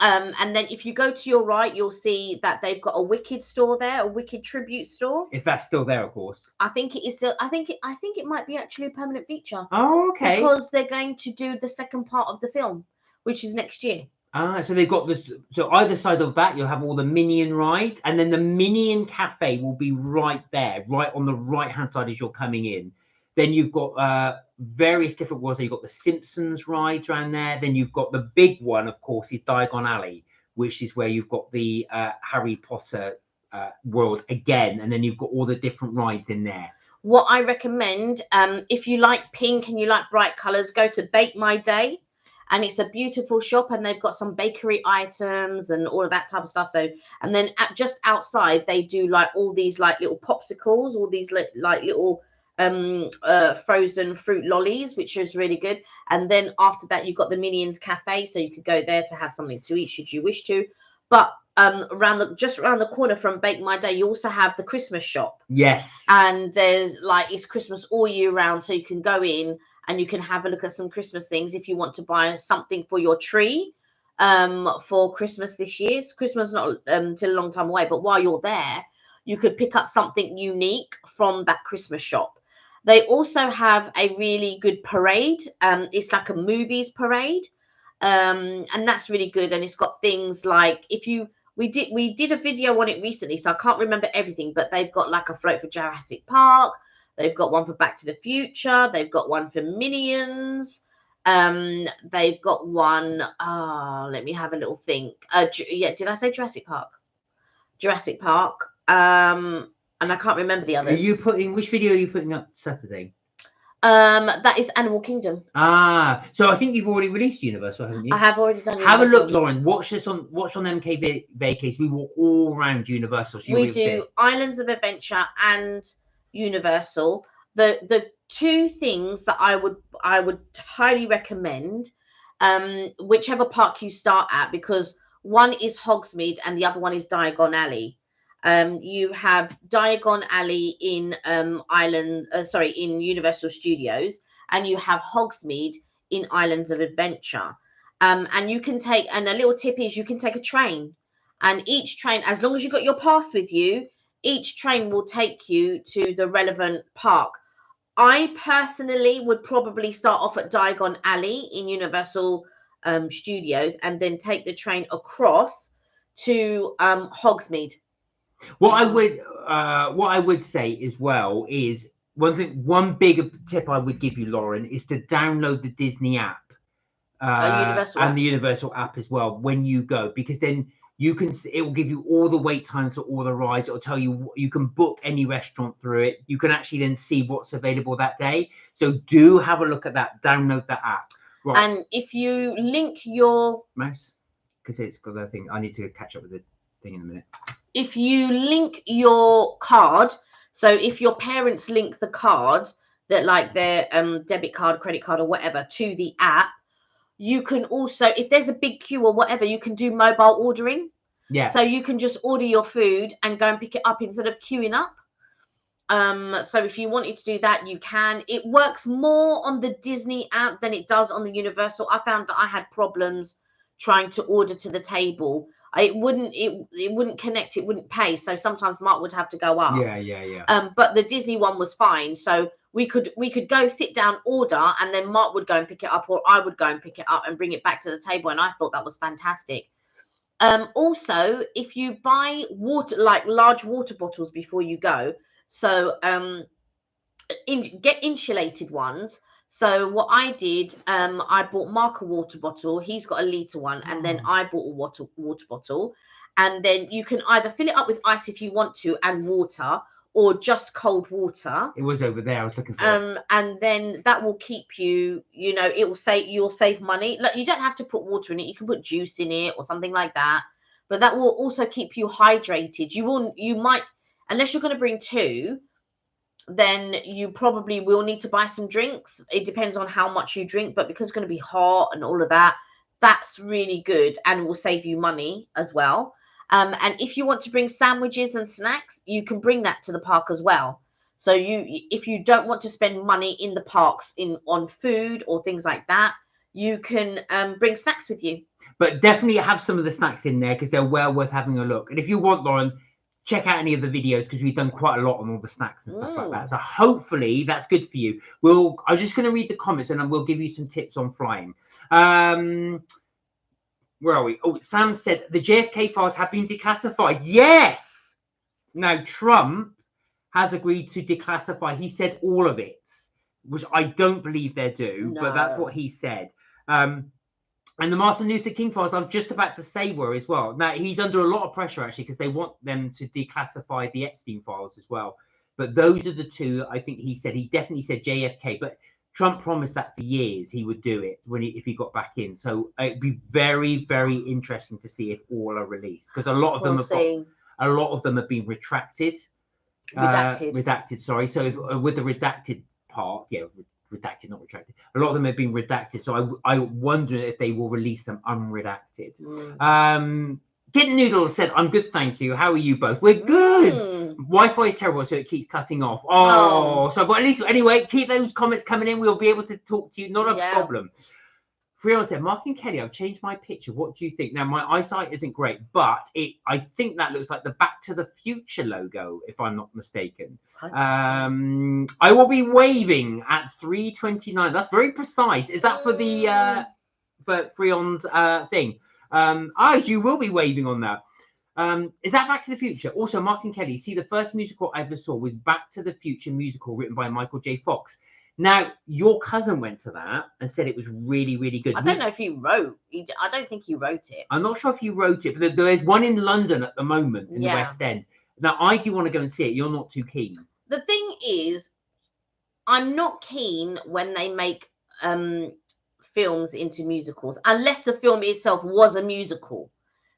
S1: And then if you go to your right, you'll see that they've got a Wicked store there, a Wicked tribute store.
S2: If that's still there, of course.
S1: I think it is still. I think it might be actually a permanent feature.
S2: Oh, okay.
S1: Because they're going to do the second part of the film, which is next year.
S2: Ah, so they've got so either side of that, you'll have all the Minion rides, and then the Minion Cafe will be right there, right on the right-hand side as you're coming in. Then you've got various different ones. So you've got the Simpsons rides around there. Then you've got the big one, of course, is Diagon Alley, which is where you've got the Harry Potter world again. And then you've got all the different rides in there.
S1: What I recommend, if you like pink and you like bright colours, go to Bake My Day. And it's a beautiful shop, and they've got some bakery items and all of that type of stuff. So, and then just outside, they do like all these like little popsicles, all these like little frozen fruit lollies, which is really good. And then after that, you've got the Minions Cafe, so you could go there to have something to eat should you wish to. But just around the corner from Bake My Day, you also have the Christmas shop.
S2: Yes.
S1: And there's like, it's Christmas all year round, so you can go in and you can have a look at some Christmas things if you want to buy something for your tree for Christmas this year. Christmas is not till a long time away, but while you're there, you could pick up something unique from that Christmas shop. They also have a really good parade. It's like a movies parade, and that's really good. And it's got things like, we did a video on it recently, so I can't remember everything, but they've got like a float for Jurassic Park. They've got one for Back to the Future. They've got one for Minions. They've got one. Let me have a little think. Yeah, did I say Jurassic Park? Jurassic Park. And I can't remember the others.
S2: Which video are you putting up Saturday?
S1: That is Animal Kingdom.
S2: So I think you've already released Universal, haven't you?
S1: I have already done
S2: Universal. Have a look, Lauren. Watch on MK Vacays. We walk all around Universal. So
S1: we do Islands of Adventure and Universal. The two things that I would highly recommend, whichever park you start at, because one is Hogsmeade and the other one is Diagon Alley. You have Diagon Alley in in Universal Studios, and you have Hogsmeade in Islands of Adventure. And you can take, and a little tip is you can take a train, and each train, as long as you've got your pass with you, each train will take you to the relevant park. I personally would probably start off at Diagon Alley in Universal studios, and then take the train across to Hogsmeade.
S2: What I would say as well is one big tip I would give you, Lauren, is to download the Disney app and the Universal app as well when you go, because then it will give you all the wait times for all the rides. It'll tell you you can book any restaurant through it. You can actually then see what's available that day. So do have a look at that. Download the app.
S1: Right. And if you link your
S2: mouse, because it's got that thing. I need to catch up with the thing in a minute.
S1: If you link your card, so if your parents link the card, that like their debit card, credit card, or whatever, to the app, you can also, if there's a big queue or whatever, you can do mobile ordering.
S2: Yeah.
S1: So you can just order your food and go and pick it up instead of queuing up. So if you wanted to do that, you can. It works more on the Disney app than it does on the Universal. I found that I had problems trying to order to the table. It wouldn't connect, it wouldn't pay. So sometimes Mark would have to go up.
S2: Yeah.
S1: But the Disney one was fine. So we could go sit down, order, and then Mark would go and pick it up, or I would go and pick it up and bring it back to the table. And I thought that was fantastic. Also, if you buy water, like large water bottles before you go, so get insulated ones. So what I did, I bought Mark a water bottle. He's got a litre one, and then I bought a water bottle. And then you can either fill it up with ice if you want to, and water, or just cold water.
S2: It was over there. I was looking for it.
S1: And then that will keep you, you'll save money. Like, you don't have to put water in it. You can put juice in it or something like that. But that will also keep you hydrated. You might, unless you're going to bring two, then you probably will need to buy some drinks. It depends on how much you drink, but because it's going to be hot and all of that, that's really good and will save you money as well. And if you want to bring sandwiches and snacks, you can bring that to the park as well. So if you don't want to spend money in the parks on food or things like that, you can bring snacks with you.
S2: But definitely have some of the snacks in there because they're well worth having a look. And if you want, Lauren, check out any of the videos because we've done quite a lot on all the snacks and stuff like that. So hopefully that's good for you. I'm just going to read the comments and then we'll give you some tips on flying. Where are we? Oh, Sam said the JFK files have been declassified. Yes. Now Trump has agreed to declassify. He said all of it, which I don't believe they do, but that's what he said. And the Martin Luther King files, I'm just about to say were as well. Now, he's under a lot of pressure, actually, because they want them to declassify the Epstein files as well. But those are the two, I think he said. He definitely said JFK, but Trump promised that for years he would do it if he got back in. So it'd be very, very interesting to see if all are released, because a lot of them have been retracted. Redacted, sorry. So with the redacted part, redacted, not retracted. A lot of them have been redacted, so I wonder if they will release them unredacted. Kitten Noodle said, "I'm good, thank you. How are you both?" We're good. Wi-Fi is terrible, so it keeps cutting off. So but at least anyway, keep those comments coming in. We'll be able to talk to you. Not a problem. Fri-yay said, "Mark and Kelly, I've changed my picture. What do you think?" Now, my eyesight isn't great, but I think that looks like the Back to the Future logo, if I'm not mistaken. I will be waving at 3:29. That's very precise. Is that for the for Freon's thing? You will be waving on that. Is that Back to the Future? Also, Mark and Kelly, see, the first musical I ever saw was Back to the Future musical written by Michael J. Fox. Now, your cousin went to that and said it was really, really good.
S1: I don't know if he wrote. I don't think he wrote it.
S2: I'm not sure if he wrote it, but there's one in London at the moment in the West End. Now, I do want to go and see it. You're not too keen.
S1: The thing is, I'm not keen when they make films into musicals, unless the film itself was a musical.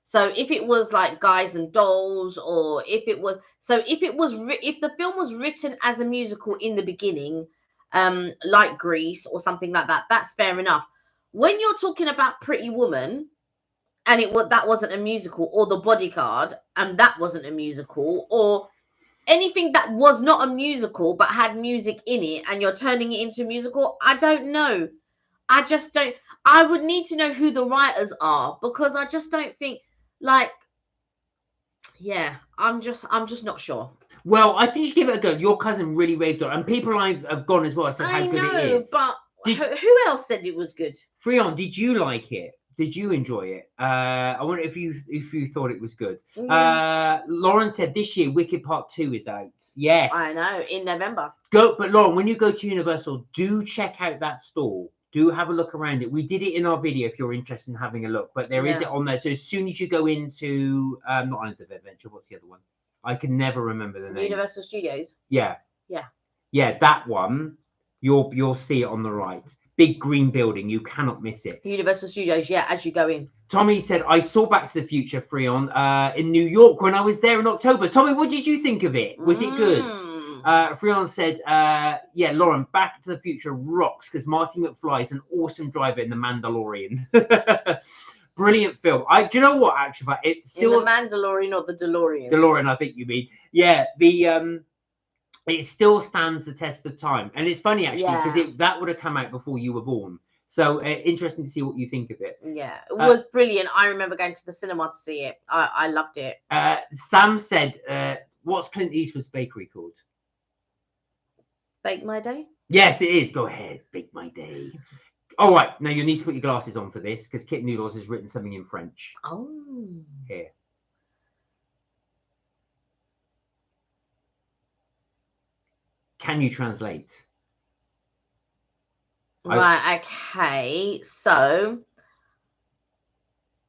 S1: So if it was like Guys and Dolls, or if the film was written as a musical in the beginning, like Grease or something like that, that's fair enough. When you're talking about Pretty Woman, and that wasn't a musical, or The Bodyguard, and that wasn't a musical, or anything that was not a musical but had music in it, and you're turning it into a musical, I don't know. I just don't. I would need to know who the writers are, because I just don't think, like, I'm just not sure.
S2: Well, I think you should give it a go. Your cousin really raved on it, and people have gone as well. Said how good it is.
S1: But who else said it was good?
S2: Fri-yay, did you like it? Did you enjoy it? I wonder if you thought it was good. Lauren said this year Wicked Part 2 is out. Yes,
S1: I know, in November.
S2: But Lauren, when you go to Universal, do check out that store. Do have a look around it. We did it in our video if you're interested in having a look, but there is it on there. So as soon as you go into not Islands of Adventure, what's the other one? I can never remember the name.
S1: Universal Studios.
S2: Yeah, that one. You'll see it on the right. Big green building. You cannot miss it.
S1: Universal Studios, yeah, as you go in.
S2: Tommy said, I saw Back to the Future, Fri-yay, in New York when I was there in October. Tommy, what did you think of it? Was it good? Fri-yay said, yeah, Lauren, Back to the Future rocks because Marty McFly is an awesome driver in The Mandalorian. Brilliant film. Do you know what, actually? It's still...
S1: In The Mandalorian or The DeLorean?
S2: DeLorean, I think you mean. Yeah, it still stands the test of time. And it's funny, actually, because that would have come out before you were born. So interesting to see what you think of it.
S1: Yeah, it was brilliant. I remember going to the cinema to see it. I loved it.
S2: Sam said, what's Clint Eastwood's bakery called?
S1: Bake My Day?
S2: Yes, it is. Go ahead. Bake My Day. All right. Now, you need to put your glasses on for this because Kit Noodles has written something in French.
S1: Oh.
S2: Here. Can you translate?
S1: Right, okay. So...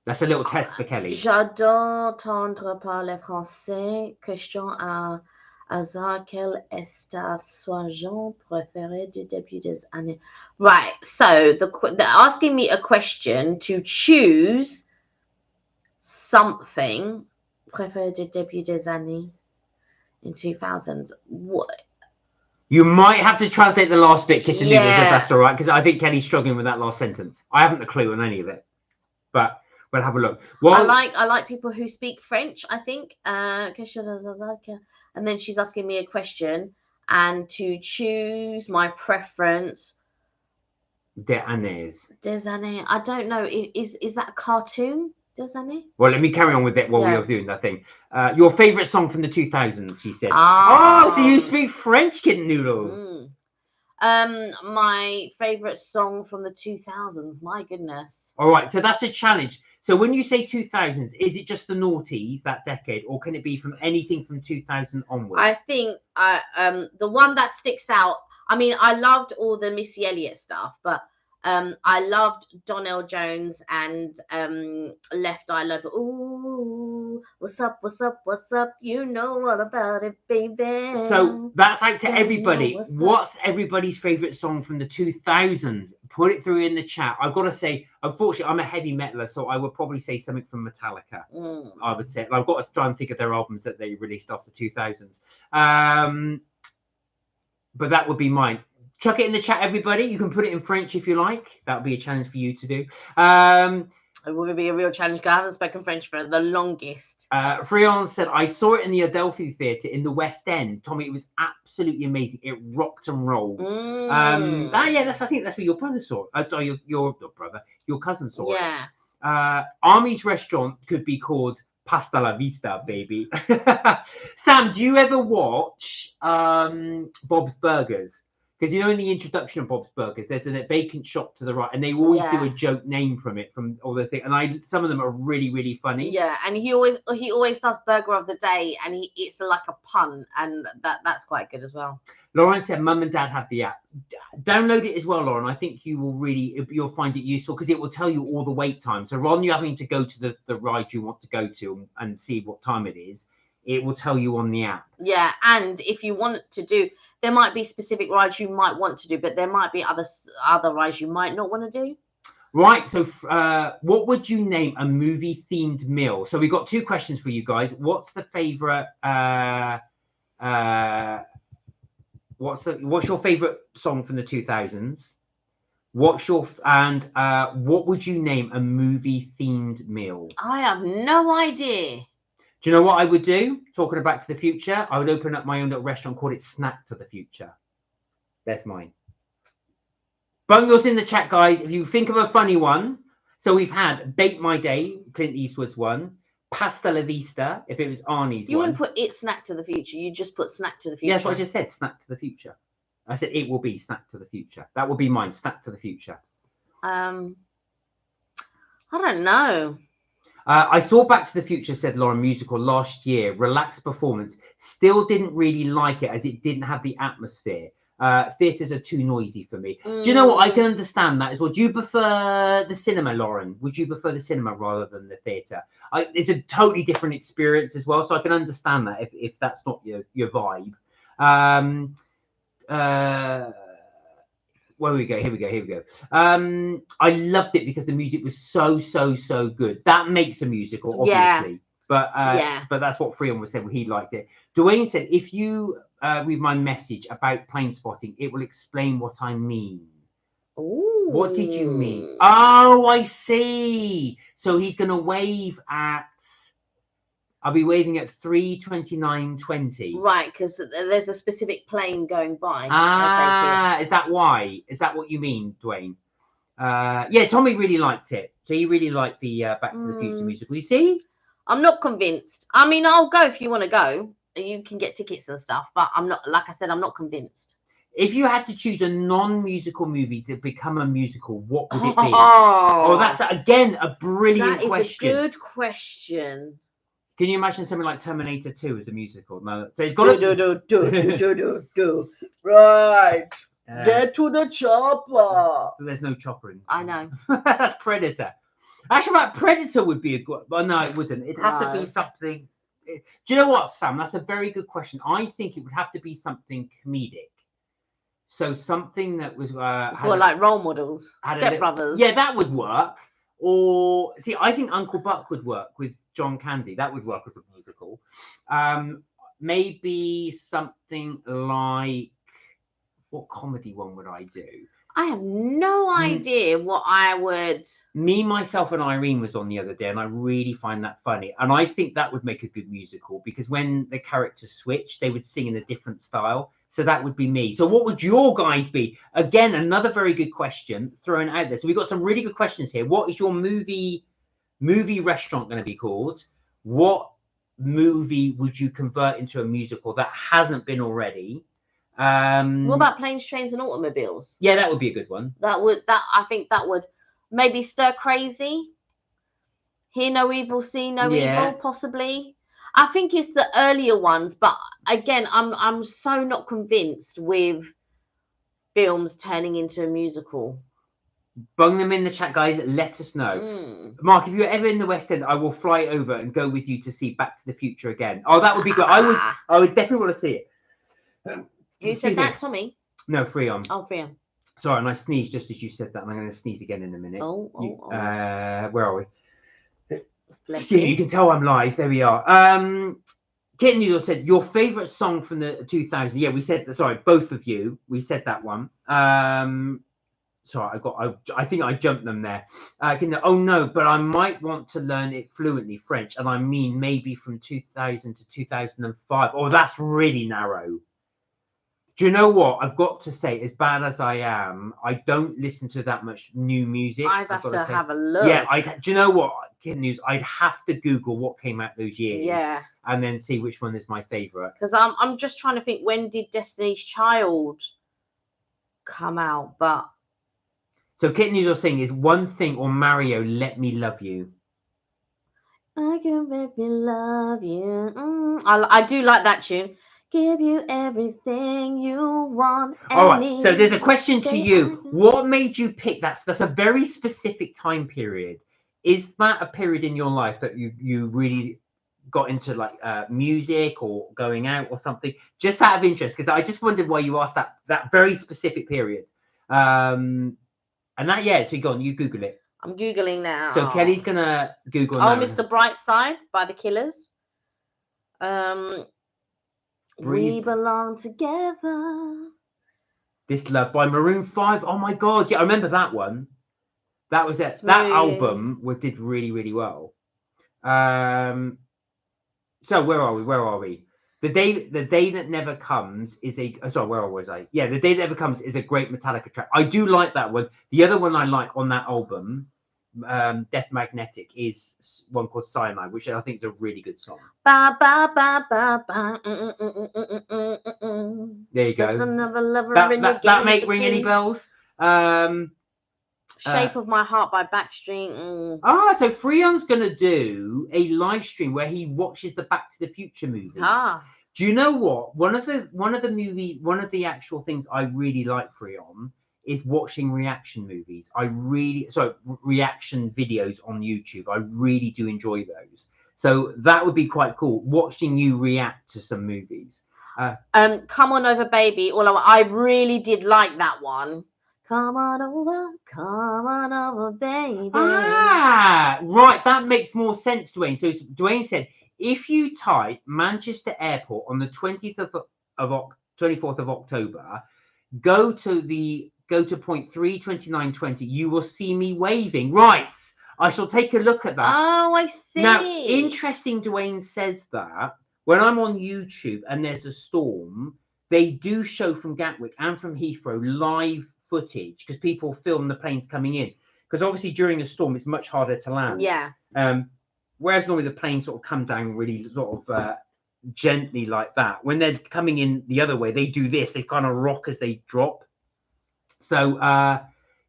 S2: That's a little test for Kelly.
S1: J'adore entendre parler français. Question à hasard. Quel est ta chanson préférée du début des années? Right, so they're asking me a question to choose something préféré du début des années in 2000s. What?
S2: You might have to translate the last bit, Kitten Noodles, if that's all right, because I think Kelly's struggling with that last sentence. I haven't a clue on any of it, but we'll have a look. Well,
S1: I like people who speak French, I think. And then she's asking me a question, and to choose my preference.
S2: Des années.
S1: Des années. I don't know. Is that a cartoon? Des années?
S2: Well, let me carry on with it while we're doing that thing. Your favourite song from the 2000s, she said. Oh, so you speak French, Kitten Noodles.
S1: My favourite song from the 2000s. My goodness.
S2: All right, so that's a challenge. So when you say 2000s, is it just the noughties, that decade, or can it be from anything from 2000 onwards?
S1: I think the one that sticks out, I mean, I loved all the Missy Elliott stuff, but I loved Donnell Jones and Left Eye Love. Ooh, what's up, what's up, what's up? You know all about it, baby.
S2: So that's out to everybody. What's everybody's favourite song from the 2000s? Put it through in the chat. I've got to say, unfortunately, I'm a heavy metaler, so I would probably say something from Metallica. I would say. I've got to try and think of their albums that they released after 2000s. But that would be mine. Chuck it in the chat, everybody. You can put it in French if you like. That would be a challenge for you to do.
S1: It would be a real challenge because I haven't spoken French for the longest.
S2: Fri-yay said, I saw it in the Adelphi Theatre in the West End. Tommy, it was absolutely amazing. It rocked and rolled. I think that's where your brother saw it. Your brother, your cousin saw it. Army's restaurant could be called Pasta la Vista, baby. Sam, do you ever watch Bob's Burgers? Because you know, in the introduction of Bob's Burgers, there's a vacant shop to the right, and they always do a joke name from all the things. And some of them are really, really funny. Yeah, and he always does Burger of the Day, and it's like a pun, and that's quite good as well. Lauren said, "Mum and Dad have the app. Download it as well, Lauren. I think you'll find it useful because it will tell you all the wait times. So rather than you having to go to the ride you want to go to and see what time it is, it will tell you on the app. Yeah, and if you want to do. There might be specific rides you might want to do, but there might be other rides you might not want to do. Right. So what would you name a movie-themed meal? So we've got two questions for you guys. What's the favourite... what's your favourite song from the 2000s? What would you name a movie-themed meal? I have no idea. Do you know what I would do? Talking about Back to the Future, I would open up my own little restaurant, called it Snack to the Future. That's mine. Bung yours in the chat, guys. If you think of a funny one. So we've had Bake My Day, Clint Eastwood's one. Pasta la Vista, if it was Arnie's one. You wouldn't put it Snack to the Future. You just put Snack to the Future. Yeah, that's what I just said, Snack to the Future. I said it will be Snack to the Future. That will be mine, Snack to the Future.
S1: I don't know.
S2: I saw Back to the Future, said Lauren, musical last year. Relaxed performance. Still didn't really like it as it didn't have the atmosphere. Theatres are too noisy for me. Do you know what? I can understand that as well. Do you prefer the cinema, Lauren? Would you prefer the cinema rather than the theatre? It's a totally different experience as well, so I can understand that if that's not your vibe. Where we go? Here we go. I loved it because the music was so good. That makes a musical, obviously. Yeah. But that's what Fri-yay was saying. Well, he liked it. Dwayne said, if you read my message about plane spotting, it will explain what I mean. Ooh. What did you mean? Oh, I see. So he's going to wave at... I'll be waving at 3:29:20.
S1: Right, because there's a specific plane going by.
S2: Ah, is that why? Is that what you mean, Dwayne? Yeah, Tommy really liked it. So you really liked the Back to the Future musical. You see?
S1: I'm not convinced. I mean, I'll go if you want to go. You can get tickets and stuff, but I'm not. Like I said, I'm not convinced.
S2: If you had to choose a non-musical movie to become a musical, what would it be? Oh, that's again a brilliant question.
S1: That is a good question.
S2: Can you imagine something like Terminator 2 as a musical? No, so it's got
S1: do. Right. Get to the chopper.
S2: There's no chopper in.
S1: I know.
S2: That's Predator. Actually, right, Predator would be a good. Well, no, it wouldn't. It'd have to be something. Do you know what, Sam? That's a very good question. I think it would have to be something comedic. So something that was
S1: like role models, Step Brothers.
S2: Yeah, that would work. Or see, I think Uncle Buck would work with John Candy. That would work as a musical. Maybe something like, what comedy one would I do?
S1: I have no idea what I would.
S2: Me, Myself, and Irene was on the other day, and I really find that funny. And I think that would make a good musical because when the characters switch, they would sing in a different style. So that would be me. So what would your guys be? Again, another very good question thrown out there. So we've got some really good questions here. What is your movie restaurant going to be called? What movie would you convert into a musical that hasn't been already?
S1: What about Planes, Trains, and Automobiles?
S2: Yeah, that would be a good one.
S1: I think that would maybe Stir Crazy. Hear No Evil, See No Evil, possibly. I think it's the earlier ones, but again, I'm so not convinced with films turning into a musical.
S2: Bung them in the chat, guys. Let us know. Mark, if you're ever in the West End, I will fly over and go with you to see Back to the Future again. Oh, that would be good. I would definitely want to see it.
S1: Who said that, Tommy?
S2: No, Fri-yay.
S1: Oh, Fri-yay.
S2: Sorry, and I sneezed just as you said that, and I'm going to sneeze again in a minute. Where are we? You can tell I'm live. There we are. Kitten Noodle said, your favourite song from the 2000s. Yeah, we said that. Sorry, both of you. We said that one. Sorry, I think I jumped them there. Oh no, but I might want to learn it fluently, French, and I mean maybe from 2000 to 2005. Oh, that's really narrow. Do you know what? I've got to say, as bad as I am, I don't listen to that much new music.
S1: I'd have to have a look.
S2: Yeah, do you know what, Kid News? I'd have to Google what came out those years.
S1: Yeah.
S2: And then see which one is my favourite.
S1: Because I'm just trying to think, when did Destiny's Child come out? But
S2: so Kitten Noodle's thing is One Thing or Mario, Let Me Love You.
S1: I can make me love you. I do like that tune. Give you everything you want.
S2: All right. So there's a question to you. What made you pick that? That's a very specific time period. Is that a period in your life that you really got into, like music or going out or something? Just out of interest, because I just wondered why you asked that very specific period. And that, yeah. So go on, you Google it.
S1: I'm Googling now.
S2: So Kelly's gonna Google.
S1: Oh, Mr. Brightside by the Killers. We belong together.
S2: This Love by Maroon 5. Oh my God, yeah, I remember that one. That was it. That album did really, really well. So where are we? The Day That Never Comes is a. Sorry, where was I? Yeah, The Day That Never Comes is a great Metallica track. I do like that one. The other one I like on that album, Death Magnetic, is one called Cyanide, which I think is a really good song.
S1: Ba, ba, ba, ba, ba.
S2: There you go. That make ring any bells?
S1: Shape of My Heart by Backstreet.
S2: So Fri-yay's gonna do a live stream where he watches the Back to the Future movies. Do you know what? One of the actual things I really like Fri-yay is watching reaction movies. Reaction videos on YouTube. I really do enjoy those. So that would be quite cool, watching you react to some movies.
S1: Come On Over Baby. I really did like that one. Come on over, baby.
S2: Right, that makes more sense, Dwayne. So Dwayne said, if you type Manchester Airport on the 24th of October, go to point 32920, you will see me waving. Right. I shall take a look at that.
S1: Oh, I see.
S2: Now, interesting, Dwayne says that when I'm on YouTube and there's a storm, they do show from Gatwick and from Heathrow live footage because people film the planes coming in. Because obviously during a storm, it's much harder to land.
S1: Yeah.
S2: Whereas normally the planes sort of come down really sort of gently like that. When they're coming in the other way, they do this. They kind of rock as they drop. So,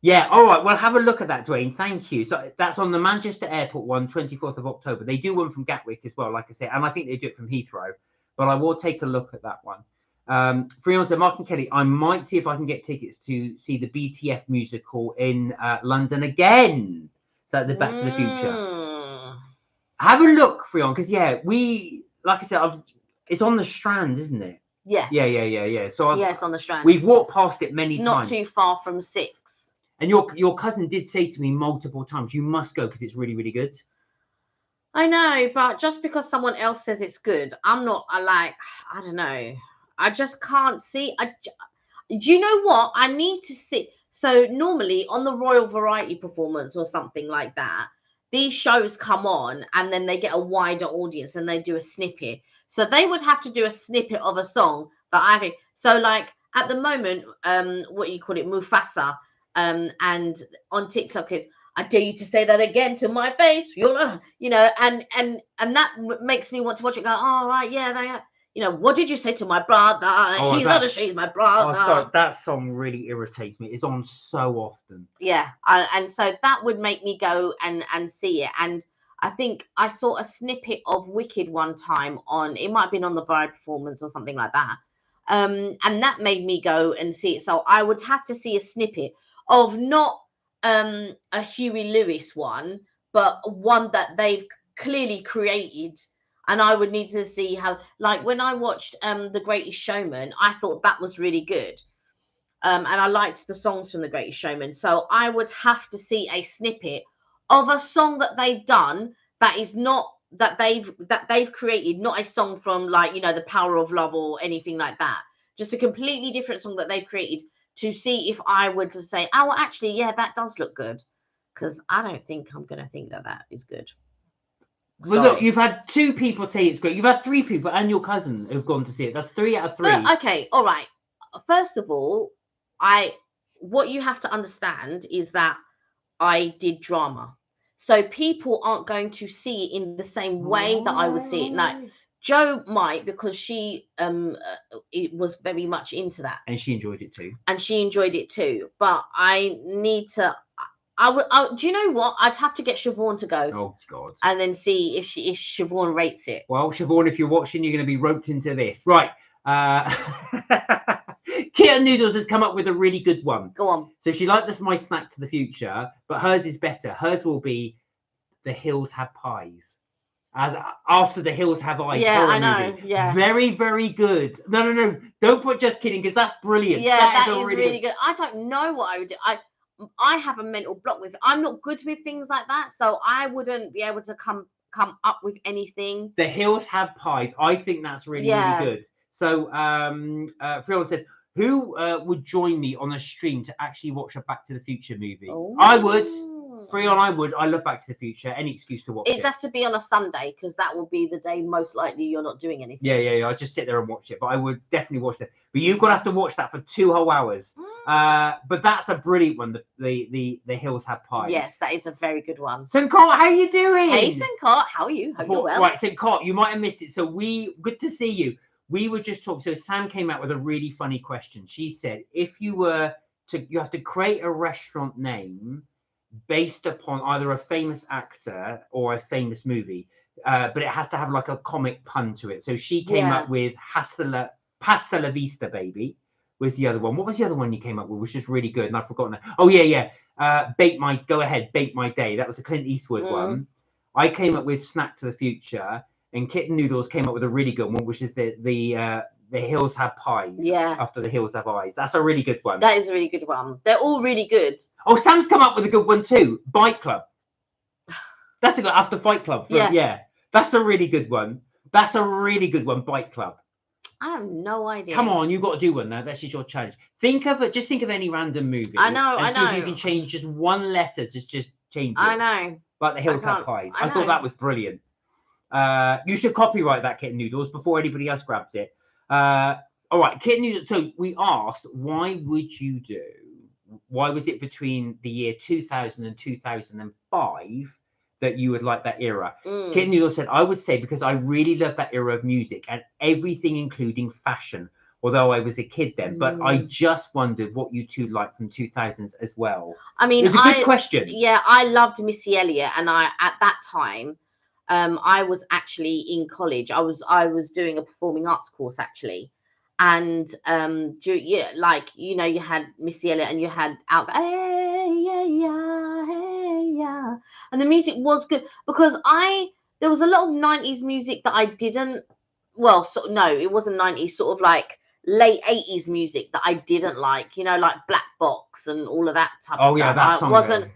S2: yeah. All right. Well, have a look at that, Dwayne. Thank you. So that's on the Manchester Airport one, 24th of October. They do one from Gatwick as well, like I said. And I think they do it from Heathrow. But I will take a look at that one. Fri-yay said, Mark and Kelly, I might see if I can get tickets to see the BTF musical in London again. So the Back to the Future. Have a look, Fri-yay, because like I said, it's on the Strand, isn't it?
S1: Yeah.
S2: Yeah. So
S1: it's on the Strand.
S2: We've walked past it many
S1: times.
S2: Not
S1: too far from 6.
S2: And your cousin did say to me multiple times, you must go because it's really, really good.
S1: I know, but just because someone else says it's good, I don't know. I just can't see. Do you know what? I need to see. So normally on the Royal Variety Performance or something like that, these shows come on and then they get a wider audience and they do a snippet. So they would have to do a snippet of a song that I think. So like at the moment, what you call it, Mufasa, and on TikTok is, I dare you to say that again to my face, and that makes me want to watch it. Go, oh right, yeah, they are. What did you say to my brother? He's not a she's my brother.
S2: Oh, sorry, that song really irritates me. It's on so often.
S1: Yeah, and so that would make me go and see it. And I think I saw a snippet of Wicked one time it might have been on the Bride Performance or something like that. And that made me go and see it. So I would have to see a snippet of not a Huey Lewis one, but one that they've clearly created. And I would need to see how, like when I watched The Greatest Showman, I thought that was really good. And I liked the songs from The Greatest Showman. So I would have to see a snippet of a song that they've done that is not, that they've created, not a song from like, The Power of Love or anything like that. Just a completely different song that they've created to see if I would to say, oh, well, actually, yeah, that does look good. Because I don't think I'm going to think that is good.
S2: Well, look, you've had 2 people say it's great. You've had 3 people and your cousin who've gone to see it. That's 3 out of 3.
S1: But, okay, all right. First of all, what you have to understand is that I did drama. So people aren't going to see it in the same way that I would see it. Like, Jo might, because she it was very much into that.
S2: And she enjoyed it too.
S1: But I need to... do you know what? I'd have to get Siobhan to go.
S2: Oh God!
S1: And then see if Siobhan rates it.
S2: Well, Siobhan, if you're watching, you're going to be roped into this, right? Kia Noodles has come up with a really good one.
S1: Go on.
S2: So she liked this My Snack to the Future, but hers is better. Hers will be The Hills Have Pies. As after The Hills Have Eyes.
S1: Yeah, I know.
S2: Movie.
S1: Yeah.
S2: Very, very good. No. Don't put Just Kidding, because that's brilliant.
S1: Yeah, that is really good. I don't know what I would do. I have a mental block with it. I'm not good with things like that, so I wouldn't be able to come up with anything.
S2: The Hills Have Pies. I think that's really, really good. So, Fri-yay said, who would join me on a stream to actually watch a Back to the Future movie?
S1: Ooh.
S2: I would. Fri-yay, I would. I love Back to the Future. Any excuse to watch it.
S1: It'd have to be on a Sunday, because that will be the day most likely you're not doing anything.
S2: Yeah. I'd just sit there and watch it. But I would definitely watch it. But you've got to have to watch that for 2 whole hours. But that's a brilliant one. The Hills Have Pies.
S1: Yes, that is a very good one.
S2: St. Cort, how are you doing?
S1: Hey, St. Cort, how are you? Hope you're well.
S2: Right, St. Cort, you might have missed it. So good to see you. We were just talking. So Sam came out with a really funny question. She said, if you have to create a restaurant name based upon either a famous actor or a famous movie, but it has to have like a comic pun to it. So she came up with Pasta La Vista, baby, was the other one. What was the other one you came up with, which is really good, and I've forgotten it. Oh yeah. Bake My Day. That was the Clint Eastwood one. I came up with Snack to the Future, and Kitten Noodles came up with a really good one, which is the Hills Have Pies. Yeah. After the Hills Have Eyes. That's a really good one.
S1: That is a really good one. They're all really good.
S2: Oh, Sam's come up with a good one too. Bike Club. That's a good after Fight Club. Yeah. That's a really good one. Bike Club.
S1: I have no idea.
S2: Come on, you've got to do one now. That's just your challenge. Think of it. Just think of any random movie.
S1: I know.
S2: See if you can change just one letter. Just change it.
S1: I know.
S2: Like the Hills Have Pies. I thought that was brilliant. You should copyright that, Kitten Noodles, before anybody else grabs it. All right, Kitten Noodles. So we asked, why was it between the year 2000 and 2005 that you would like that era? Kitten Noodles said, I would say because I really love that era of music and everything, including fashion, although I was a kid then. But I just wondered what you two liked from 2000s as well.
S1: I mean,
S2: it's a good question.
S1: Yeah, I loved Missy Elliott, and at that time, I was actually in college. I was doing a performing arts course actually, and you had Missy Elliott and you had hey yeah, and the music was good because there was a lot of 90s music that I didn't. Well, it wasn't 90s, sort of like late 80s music that I didn't like. Like Black Box and all of that type of stuff.
S2: Yeah, that song.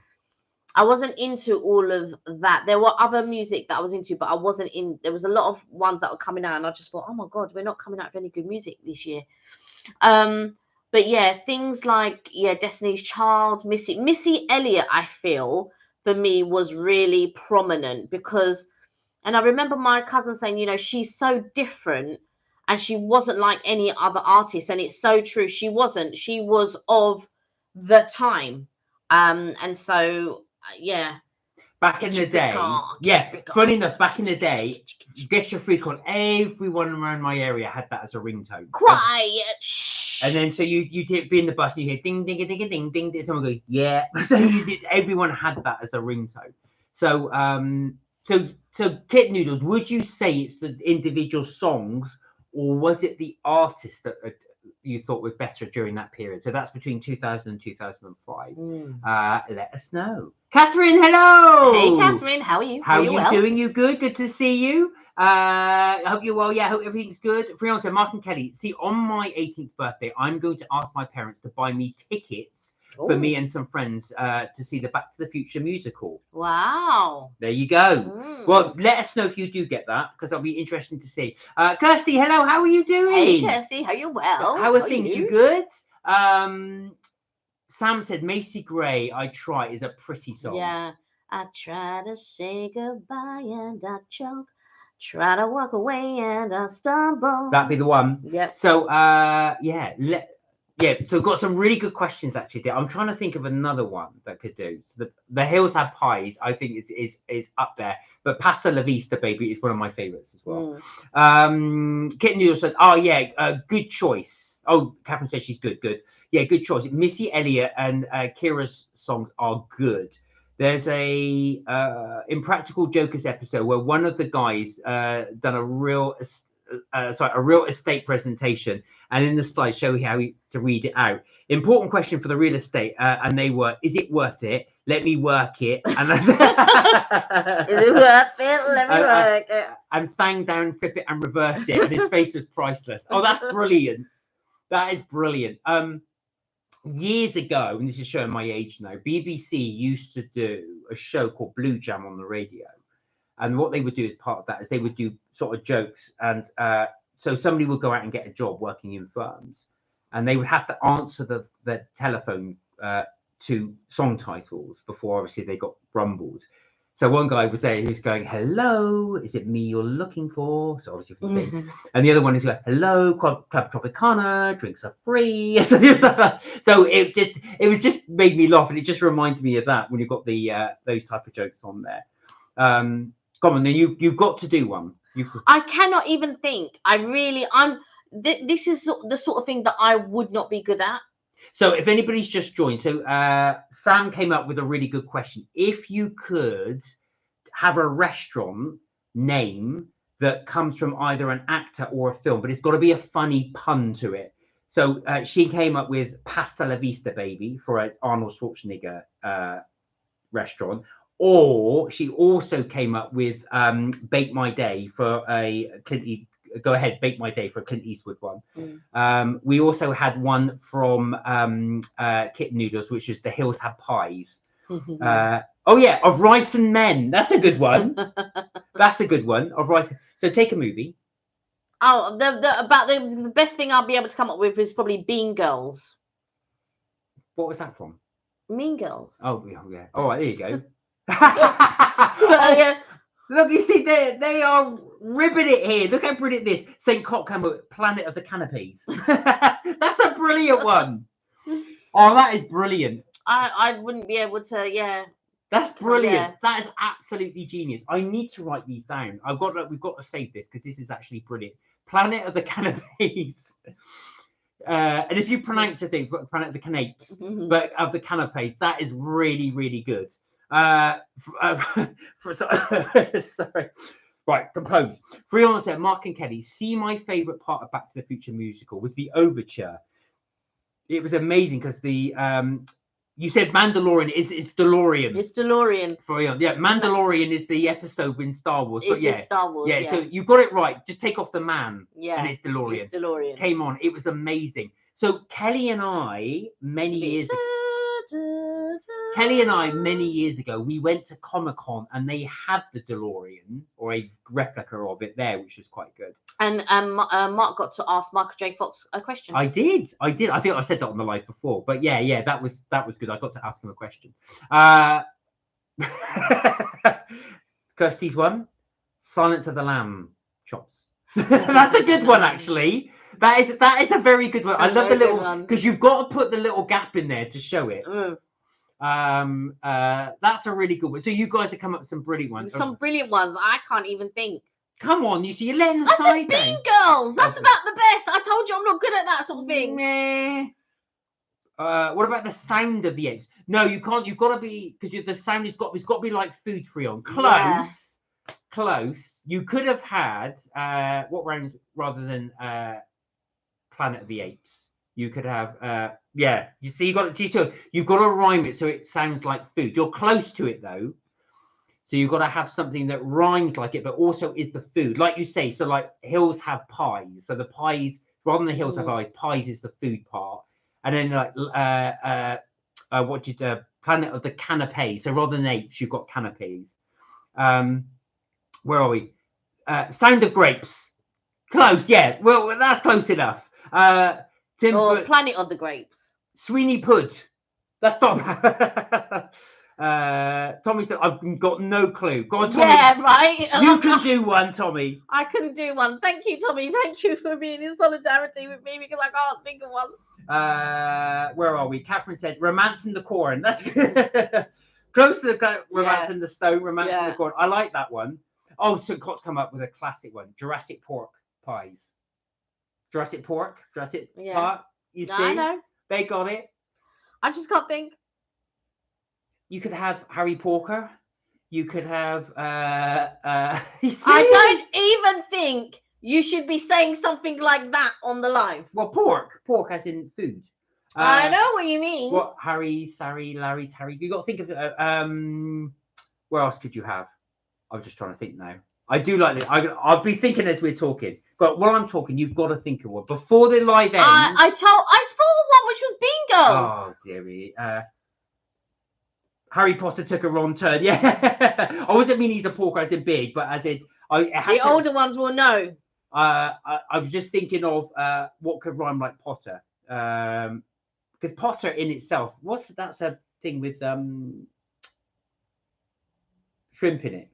S1: I wasn't into all of that. There were other music that I was into, but I wasn't in. There was a lot of ones that were coming out, and I just thought, oh my God, we're not coming out with any good music this year. But yeah, things like Destiny's Child, Missy Elliott, I feel for me was really prominent because, and I remember my cousin saying, she's so different, and she wasn't like any other artist, and it's so true. She wasn't. She was of the time, and so. Yeah.
S2: Back in the day. Funny enough, back in the day, Get Your Freak On, everyone around my area had that as a ringtone.
S1: Quiet.
S2: And then so you did be in the bus and you hear ding ding ding ding ding ding. Someone go, yeah. So everyone had that as a ringtone. So so Kitten Noodles, would you say it's the individual songs, or was it the artist that you thought were better during that period? So that's between 2000 and 2005. Let us know. Catherine, hello.
S1: Hey, Catherine, how are you?
S2: How are you doing? You good? Good to see you. I hope you're well. Yeah, I hope everything's good. Fri-yay said, Martin Kelly, see, on my 18th birthday, I'm going to ask my parents to buy me tickets for me and some friends to see the Back to the Future musical.
S1: Wow.
S2: There you go. Well, let us know if you do get that, because that'll be interesting to see. Kirsty, hello. How are you doing?
S1: Hey, Kirsty. How are you? Well.
S2: How are things? You good? Sam said, Macy Gray, I Try is a pretty song.
S1: Yeah. I try to say goodbye and I choke. Try to walk away and I stumble.
S2: That'd be the one.
S1: Yep.
S2: So, so we've got some really good questions actually. I'm trying to think of another one that could do. So the Hills Have Pies, I think is up there. But Pasta La Vista, baby, is one of my favorites as well. Kitten Noodle said, good choice. Oh, Catherine said she's good. Yeah, good choice. Missy Elliott and Kira's songs are good. There's a Impractical Jokers episode where one of the guys done a real estate presentation, and in the slides show how to read it out. Important question for the real estate, and they were, is it worth it? Let me work it. And is
S1: it worth it? Let me work it.
S2: And fang down, flip it, and reverse it. And his face was priceless. Oh, that's brilliant. That is brilliant. Years ago, and this is showing my age now, BBC used to do a show called Blue Jam on the radio. And what they would do as part of that is they would do sort of jokes. And so somebody would go out and get a job working in firms, and they would have to answer the telephone to song titles before obviously they got rumbled. So one guy was there, he was going, hello, is it me you're looking for? So obviously from the thing. And the other one is like, hello, Club Tropicana, drinks are free. So it was just made me laugh, and it just reminded me of that when you've got the those type of jokes on there. Come on, then you've got to do one.
S1: I cannot even think. This is the sort of thing that I would not be good at.
S2: So if anybody's just joined, so Sam came up with a really good question. If you could have a restaurant name that comes from either an actor or a film, but it's got to be a funny pun to it. So she came up with Pasta La Vista Baby for an Arnold Schwarzenegger restaurant, or she also came up with Bake My Day for a Clint Go Ahead, Bake My Day for a Clint Eastwood one. We also had one from Kitten Noodles, which is The Hills Have Pies. Oh yeah, Of Rice and Men. That's a good one. That's a good one. Of Rice. So take a movie.
S1: Oh, the best thing I'll be able to come up with is probably Bean Girls.
S2: What was that from?
S1: Mean Girls.
S2: Oh yeah. All right, there you go. Oh, look, you see, they are ribbing it here. Look how brilliant this St. Cotcamber Planet of the Canapes. That's a brilliant one. Oh, that is brilliant.
S1: I wouldn't be able to. Yeah.
S2: That's brilliant. Yeah. That is absolutely genius. I need to write these down. We've got to save this because this is actually brilliant. Planet of the Canapes. And if you pronounce a thing, Planet of the Canapes, but of the Canapes, that is really, really good. Sorry. Right, compose. Fri-yay said, Mark and Kelly, see, my favourite part of Back to the Future musical was the overture. It was amazing because the you said Mandalorian is DeLorean.
S1: It's DeLorean.
S2: Fri-yay, yeah, Mandalorian is the episode in Star Wars. But yeah,
S1: Star Wars.
S2: Yeah, so you got it right. Just take off the man.
S1: Yeah,
S2: and it's DeLorean.
S1: It's DeLorean.
S2: Came on. It was amazing. So Kelly and I many years ago, we went to Comic-Con and they had the DeLorean or a replica of it there, which was quite good. And
S1: Mark got to ask Michael J. Fox a question.
S2: I did. I think I said that on the live before, but yeah, that was good. I got to ask him a question. Kirsty's one, Silence of the Lamb chops. That's a good one, actually. That is a very good one. I love the little, because you've got to put the little gap in there to show it. That's a really good one. So you guys have come up with some brilliant ones.
S1: Some brilliant ones. I can't even think.
S2: Come on, you see, you're letting the side down.
S1: Bean Girls. That's about the best. I told you I'm not good at that sort of thing.
S2: What about the sound of the apes? No, you can't. You've got to be, because the sound it's got to be like food Fri-yay. Close. You could have had what rounds rather than Planet of the Apes. You could have you see, you've got to rhyme it so it sounds like food. You're close to it though. So you've got to have something that rhymes like it, but also is the food. Like you say, so like Hills Have Pies. So the pies, rather than the Hills Have pies is the food part. And then like Planet of the Canapes. So rather than apes, you've got canapes. Where are we? Sound of Grapes. Close, yeah. Well, that's close enough.
S1: Planet of the Grapes.
S2: Sweeney Pud. That's not Tommy said, I've got no clue. Go on, Tommy.
S1: Yeah, right.
S2: You can do one, Tommy.
S1: I couldn't do one. Thank you, Tommy. Thank you for being in solidarity with me because I can't think of one.
S2: Where are we? Catherine said, Romancing the Corn. That's good. Close to the Romancing the Stone, Romancing the Corn. I like that one. Oh, so Cott's come up with a classic one. Jurassic Pork Pies. Jurassic Park. You see?
S1: I know.
S2: They got it.
S1: I just can't think.
S2: You could have Harry Porker. You could have
S1: I don't even think you should be saying something like that on the live.
S2: Well, pork as in food.
S1: I know what you mean.
S2: What Harry, Sari, Larry, Terry? You got to think of where else could you have? I'm just trying to think now. I do like it. I'll be thinking as we're talking. But while I'm talking, you've got to think of one before the live ends.
S1: I thought of one which was Bean Girls.
S2: Oh dearie. Harry Potter took a wrong turn. Yeah. I wasn't mean he's a porker as in big, but as in
S1: older ones will know.
S2: I was just thinking of what could rhyme like Potter. Because Potter in itself, that's a thing with shrimp in it.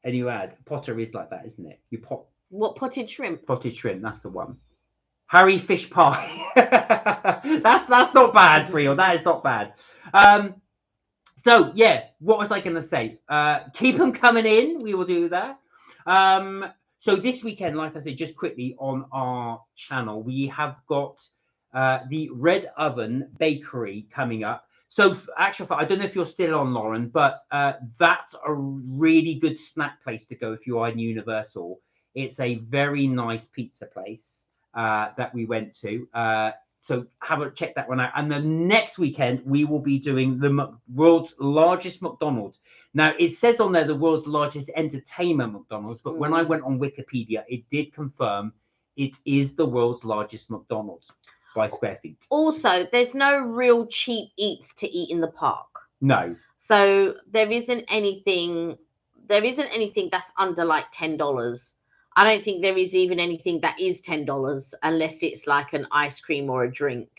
S2: And you add Potter is like that, isn't it? You pot.
S1: What, potted shrimp?
S2: Potted shrimp, that's the one. Harry Fish Pie. that's not bad, Fri-yay. That is not bad. So yeah, what was I going to say? Keep them coming in. We will do that. So this weekend, like I said, just quickly on our channel, we have got the Red Oven Bakery coming up. So actually, I don't know if you're still on, Lauren, but that's a really good snack place to go if you are in Universal. It's a very nice pizza place that we went to. So check that one out. And the next weekend, we will be doing the world's largest McDonald's. Now, it says on there the world's largest entertainment McDonald's, but when I went on Wikipedia, it did confirm it is the world's largest McDonald's by square feet. Also,
S1: there's no real cheap eats to eat in the park.
S2: No.
S1: So there isn't anything that's under like $10. I don't think there is even anything that is $10 unless it's like an ice cream or a drink.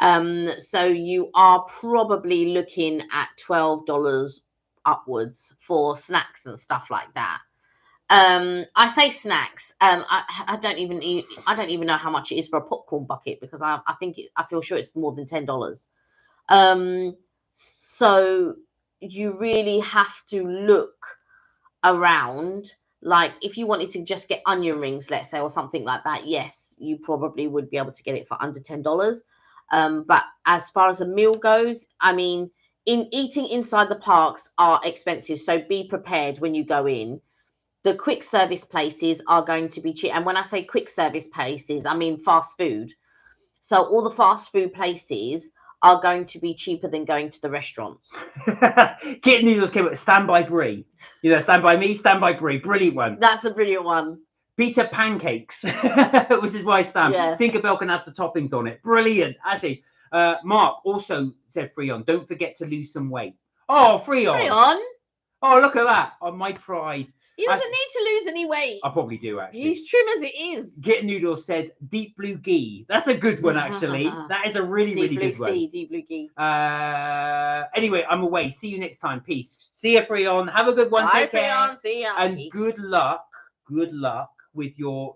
S1: So you are probably looking at $12 upwards for snacks and stuff like that. I say snacks. I don't even know how much it is for a popcorn bucket because I feel sure it's more than $10. So you really have to look around. Like if you wanted to just get onion rings, let's say, or something like that, yes, you probably would be able to get it for under $10. But as far as a meal goes, I mean, eating inside the parks are expensive. So be prepared when you go in. The quick service places are going to be cheap. And when I say quick service places, I mean fast food. So all the fast food places are going to be cheaper than going to the restaurants.
S2: Kit Noodles came with Stand by Brie. You know, Stand by Me, Stand by Brie. Brilliant one.
S1: That's a brilliant one.
S2: Pizza pancakes, which is why Sam.
S1: Yeah.
S2: Tinkerbell can have the toppings on it. Brilliant. Actually, Mark also said Fri-yay. Don't forget to lose some weight. Oh, Fri-yay. Oh, look at that. On my pride.
S1: He doesn't need to lose any weight.
S2: I probably do, actually.
S1: He's trim as it is.
S2: Kit Noodles said Deep Blue Ghee. That's a good one, actually. That is a really good one.
S1: Deep Blue Ghee.
S2: Anyway, I'm away. See you next time. Peace. See you, Fri-yay. Have a good one.
S1: Bye,
S2: Take care.
S1: Fri-yay. See ya.
S2: And
S1: Peace.
S2: Good luck with your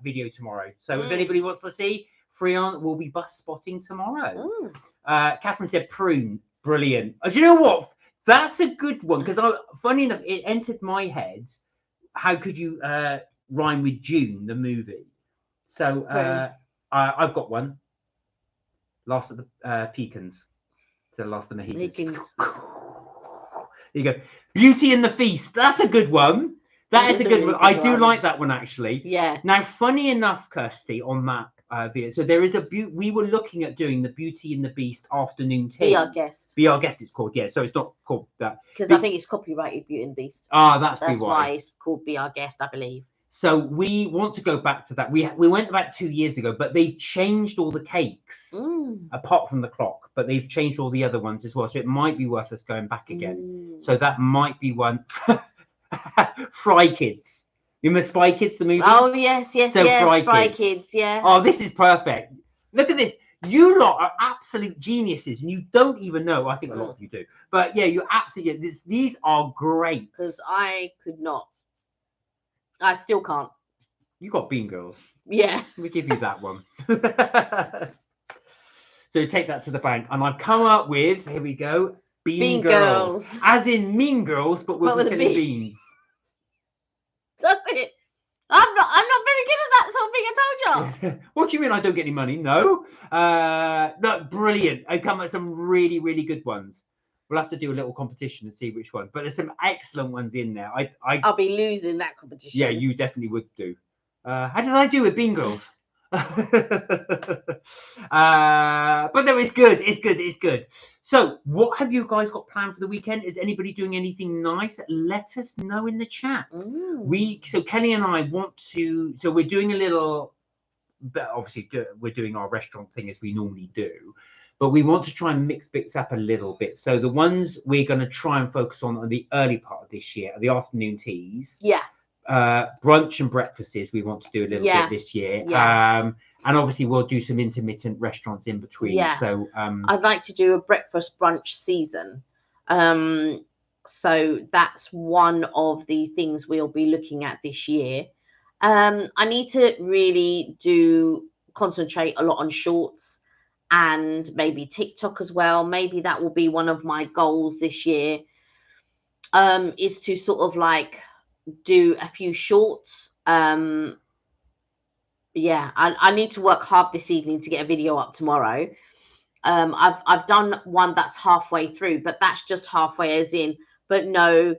S2: video tomorrow. So if anybody wants to see, Fri-yay will be bus spotting tomorrow. Catherine said prune. Brilliant. Do you know what? That's a good one because funny enough, it entered my head. How could you rhyme with June, the movie? So I've got one. Last of the Pecans. So Last of the Mohicans. There you go. Beauty and the Feast. That's a good one. That is a good one. I do like that one, actually.
S1: Yeah.
S2: Now, funny enough, Kirsty, on that video, so there is we were looking at doing the Beauty and the Beast afternoon tea.
S1: Be Our Guest.
S2: Be Our Guest, it's called, yeah. So it's not called that.
S1: Because I think it's copyrighted Beauty and the Beast.
S2: Ah, that's
S1: why it's called Be Our Guest, I believe.
S2: So we want to go back to that. We went about 2 years ago, but they've changed all the cakes, apart from the clock, but they've changed all the other ones as well. So it might be worth us going back again. So that might be one. Fry Kids. You remember Spy Kids, the movie?
S1: Oh, yes. So Fry Kids, yeah.
S2: Oh, this is perfect. Look at this. You lot are absolute geniuses, and you don't even know. I think a lot of you do. But yeah, you absolutely. These are great.
S1: Because I could not. I still can't.
S2: You got Bean Girls.
S1: Yeah.
S2: Let me give you that one. So take that to the bank. And I've come up with, here we go, Bean Girls. As in Mean Girls, but with the beans.
S1: That's it. I'm not very good at that sort of thing, I told you.
S2: What do you mean I don't get any money? No. No, brilliant. I come up with some really, really good ones. We'll have to do a little competition and see which one. But there's some excellent ones in there.
S1: I'll be losing that competition.
S2: Yeah, you definitely would do. How did I do with Bean Girls? But no, it's good. It's good. So what have you guys got planned for the weekend? Is anybody doing anything nice? Let us know in the chat. So Kelly and I want to, so we're doing a little, but obviously we're doing our restaurant thing as we normally do, but we want to try and mix bits up a little bit. So the ones we're going to try and focus on the early part of this year are the afternoon teas.
S1: Yeah.
S2: Brunch and breakfasts we want to do a little bit this year.
S1: Yeah.
S2: And obviously we'll do some intermittent restaurants in between.
S1: Yeah.
S2: So
S1: I'd like to do a breakfast brunch season. So that's one of the things we'll be looking at this year. I need to really concentrate a lot on shorts and maybe TikTok as well. Maybe that will be one of my goals this year, is to sort of like do a few shorts Yeah, I need to work hard this evening to get a video up tomorrow. I've done one that's halfway through, but that's just halfway as in, but no,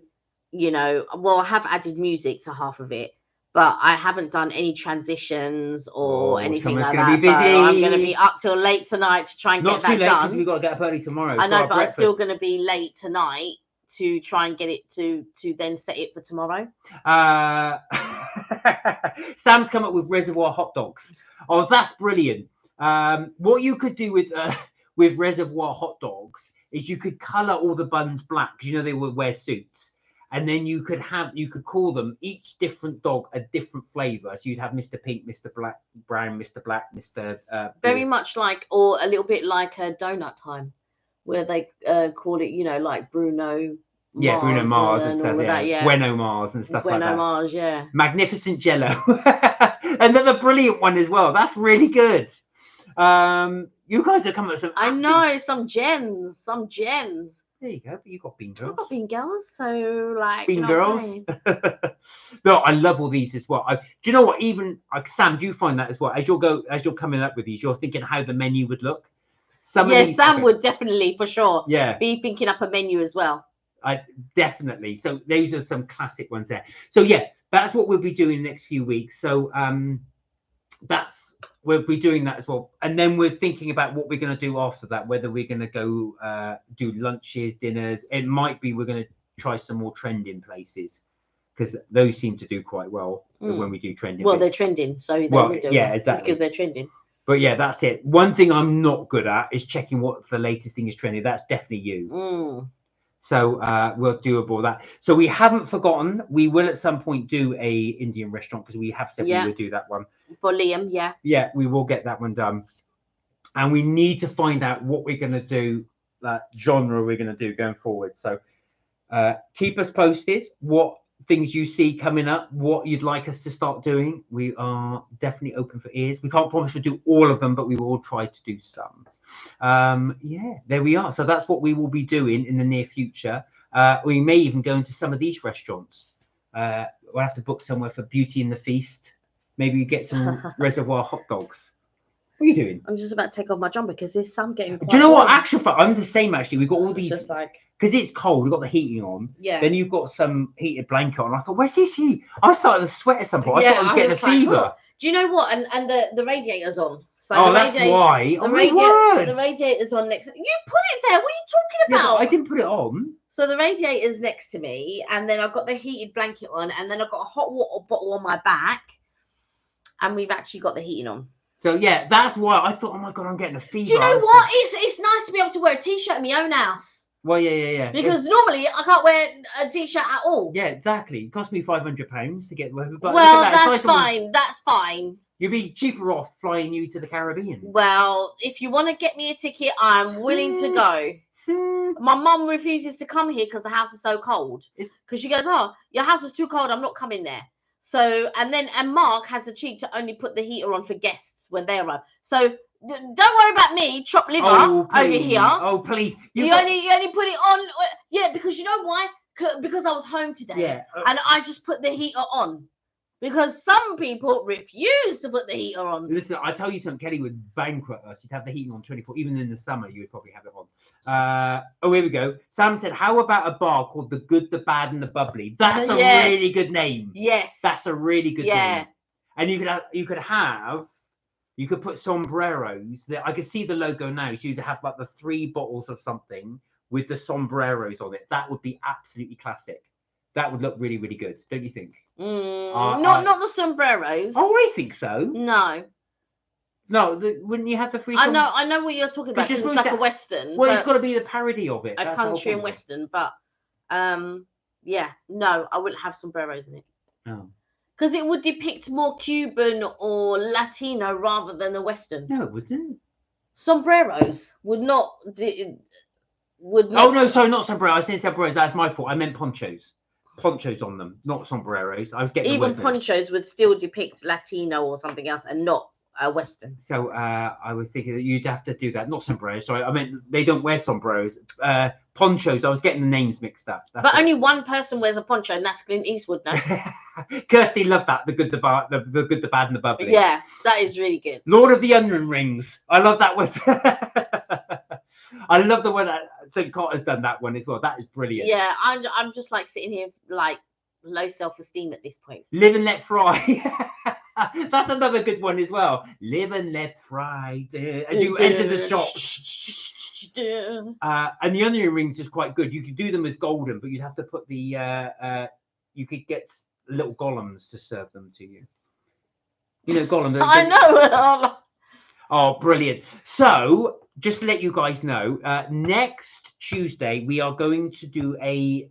S1: you know, well, I have added music to half of it, but I haven't done any transitions or anything like that. So I'm going to be up till late tonight to try and get that done.
S2: Not too late because we've got to get up early tomorrow.
S1: I know, but I'm still going to be late tonight to try and get it to then set it for tomorrow.
S2: Sam's come up with reservoir hot dogs. Oh, that's brilliant. What you could do with reservoir hot dogs is you could color all the buns black because you know they would wear suits, and then you could call them each different dog a different flavor. So you'd have Mr. Pink, Mr. Black, Brown, Mr. Black, Mr.
S1: Very much like, or a little bit like a donut time, where they call it, you know, like Bruno.
S2: Yeah, Bruno Mars and stuff. Yeah. Bueno Mars and stuff like that.
S1: Bueno Mars, yeah.
S2: Magnificent Jello. Another brilliant one as well. That's really good. You guys are coming up with some.
S1: I know, some gems.
S2: There you go. But you got Bean Girls.
S1: I've got Bean Girls, so like
S2: Bean Girls. No, I love all these as well. Do you know what? Even Sam, do you find that as well? As you're coming up with these, you're thinking how the menu would look.
S1: Sam would definitely, for sure.
S2: Yeah.
S1: Be thinking up a menu as well.
S2: Definitely. So those are some classic ones there. So yeah, that's what we'll be doing the next few weeks. So we'll be doing that as well. And then we're thinking about what we're going to do after that, whether we're going to go do lunches, dinners. It might be we're going to try some more trending places because those seem to do quite well when we do trending.
S1: Well, they're trending, so they will do.
S2: Yeah, exactly.
S1: Because they're trending.
S2: But yeah, that's it. One thing I'm not good at is checking what the latest thing is trending. That's definitely you. So we'll do all that. So we haven't forgotten. We will at some point do a Indian restaurant because we have said we will do that one.
S1: For Liam, yeah.
S2: Yeah, we will get that one done. And we need to find out what we're going to do, that genre we're going to do going forward. So keep us posted. What things you see coming up, what you'd like us to start doing. We are definitely open for ears. We can't promise we'll do all of them, but we will try to do some. Yeah, there we are. So that's what we will be doing in the near future. We may even go into some of these restaurants. We'll have to book somewhere for Beauty and the Feast. Maybe get some reservoir hot dogs. What are you doing?
S1: I'm just about to take off my jumper because there's some getting quite
S2: Do you know
S1: warm.
S2: what? Actually, I'm the same actually. We've got all these.
S1: Just like,
S2: because it's cold, we've got the heating on.
S1: Yeah.
S2: Then you've got some heated blanket on. I thought, where's this heat? I started to sweat at some point. I thought I was getting a fever.
S1: Do you know what? And the radiator's on.
S2: So that's why.
S1: The radiator's on next. You put it there. What are you talking about?
S2: I didn't put it on.
S1: So the radiator's next to me, and then I've got the heated blanket on, and then I've got a hot water bottle on my back, and we've actually got the heating on.
S2: So yeah, that's why I thought, oh my god, I'm getting a fever.
S1: Do you know what? It's nice to be able to wear a t-shirt in my own house.
S2: Well, yeah.
S1: Because normally I can't wear a t-shirt at all.
S2: Yeah, exactly. It cost me £500 to get the
S1: But well, that's fine. That's fine.
S2: You'd be cheaper off flying you to the Caribbean.
S1: Well, if you want to get me a ticket, I'm willing to go. My mum refuses to come here because the house is so cold. Because she goes, oh, your house is too cold. I'm not coming there. So, and Mark has the cheek to only put the heater on for guests when they arrive. So, don't worry about me, chopped liver over here.
S2: Oh, please.
S1: You only put it on. Yeah, because you know why? Because I was home today.
S2: Yeah.
S1: And I just put the heater on. Because some people refuse to put the heater on.
S2: Listen, I tell you something, Kelly would bankrupt us. You'd have the heating on 24. Even in the summer, you would probably have it on. Oh, here we go. Sam said, how about a bar called The Good, The Bad, and The Bubbly? That's a really good name.
S1: Yes.
S2: That's a really good name. And you could put sombreros. I could see the logo now. So you'd have like the 3 bottles of something with the sombreros on it. That would be absolutely classic. That would look really, really good, don't you think?
S1: Not the sombreros.
S2: Oh, I think so.
S1: No.
S2: No, wouldn't you have the free?
S1: I know what you're talking about. It's like a western.
S2: Well, it's got to be the parody of it.
S1: A country and western, but yeah, no, I wouldn't have sombreros in it.
S2: Oh. Because
S1: it would depict more Cuban or Latino rather than a western.
S2: No, it wouldn't.
S1: Sombreros would not.
S2: Oh no, sorry, not sombreros. I said sombreros. That's my fault. I meant ponchos. Ponchos on them, not sombreros. I was getting
S1: even ponchos would still depict Latino or something else, and not a western.
S2: So I was thinking that you'd have to do that, not sombreros. Sorry, I meant they don't wear sombreros. Ponchos. I was getting the names mixed up.
S1: But only one person wears a poncho, and that's Clint Eastwood now.
S2: Kirsty loved that. The good, the bad, the good, the bad, and the bubbly.
S1: Yeah, that is really good.
S2: Lord of the Onion Rings. I love that one. I love the one that St. Cotter's done that one as well. That is brilliant.
S1: Yeah, I'm just like sitting here like low self-esteem at this point.
S2: Live and let fry. That's another good one as well. Live and let fry. As you enter the shop. And the onion rings is quite good. You could do them as golden, but you'd have to put the you could get little golems to serve them to you. You know, Gollum.
S1: I know.
S2: Oh, brilliant. So, just to let you guys know, next Tuesday, we are going to do a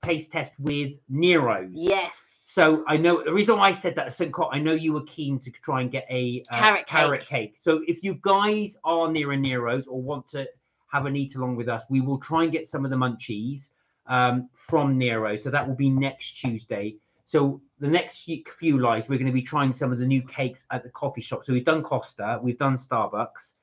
S2: taste test with Nero's.
S1: Yes.
S2: So, I know the reason why I said that, St. Cott, I know you were keen to try and get a carrot cake. So, if you guys are near a Nero's or want to have an eat along with us, we will try and get some of the munchies from Nero's. So, that will be next Tuesday. So the next few lives, we're going to be trying some of the new cakes at the coffee shop. So we've done Costa, we've done Starbucks.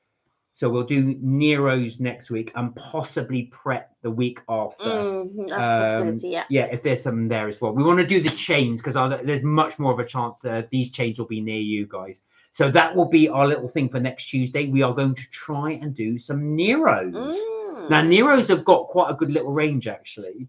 S2: So we'll do Nero's next week and possibly Pret the week after.
S1: That's a possibility, yeah.
S2: Yeah, if there's some there as well. We want to do the chains because there's much more of a chance that these chains will be near you guys. So that will be our little thing for next Tuesday. We are going to try and do some Nero's. Now, Nero's have got quite a good little range, actually.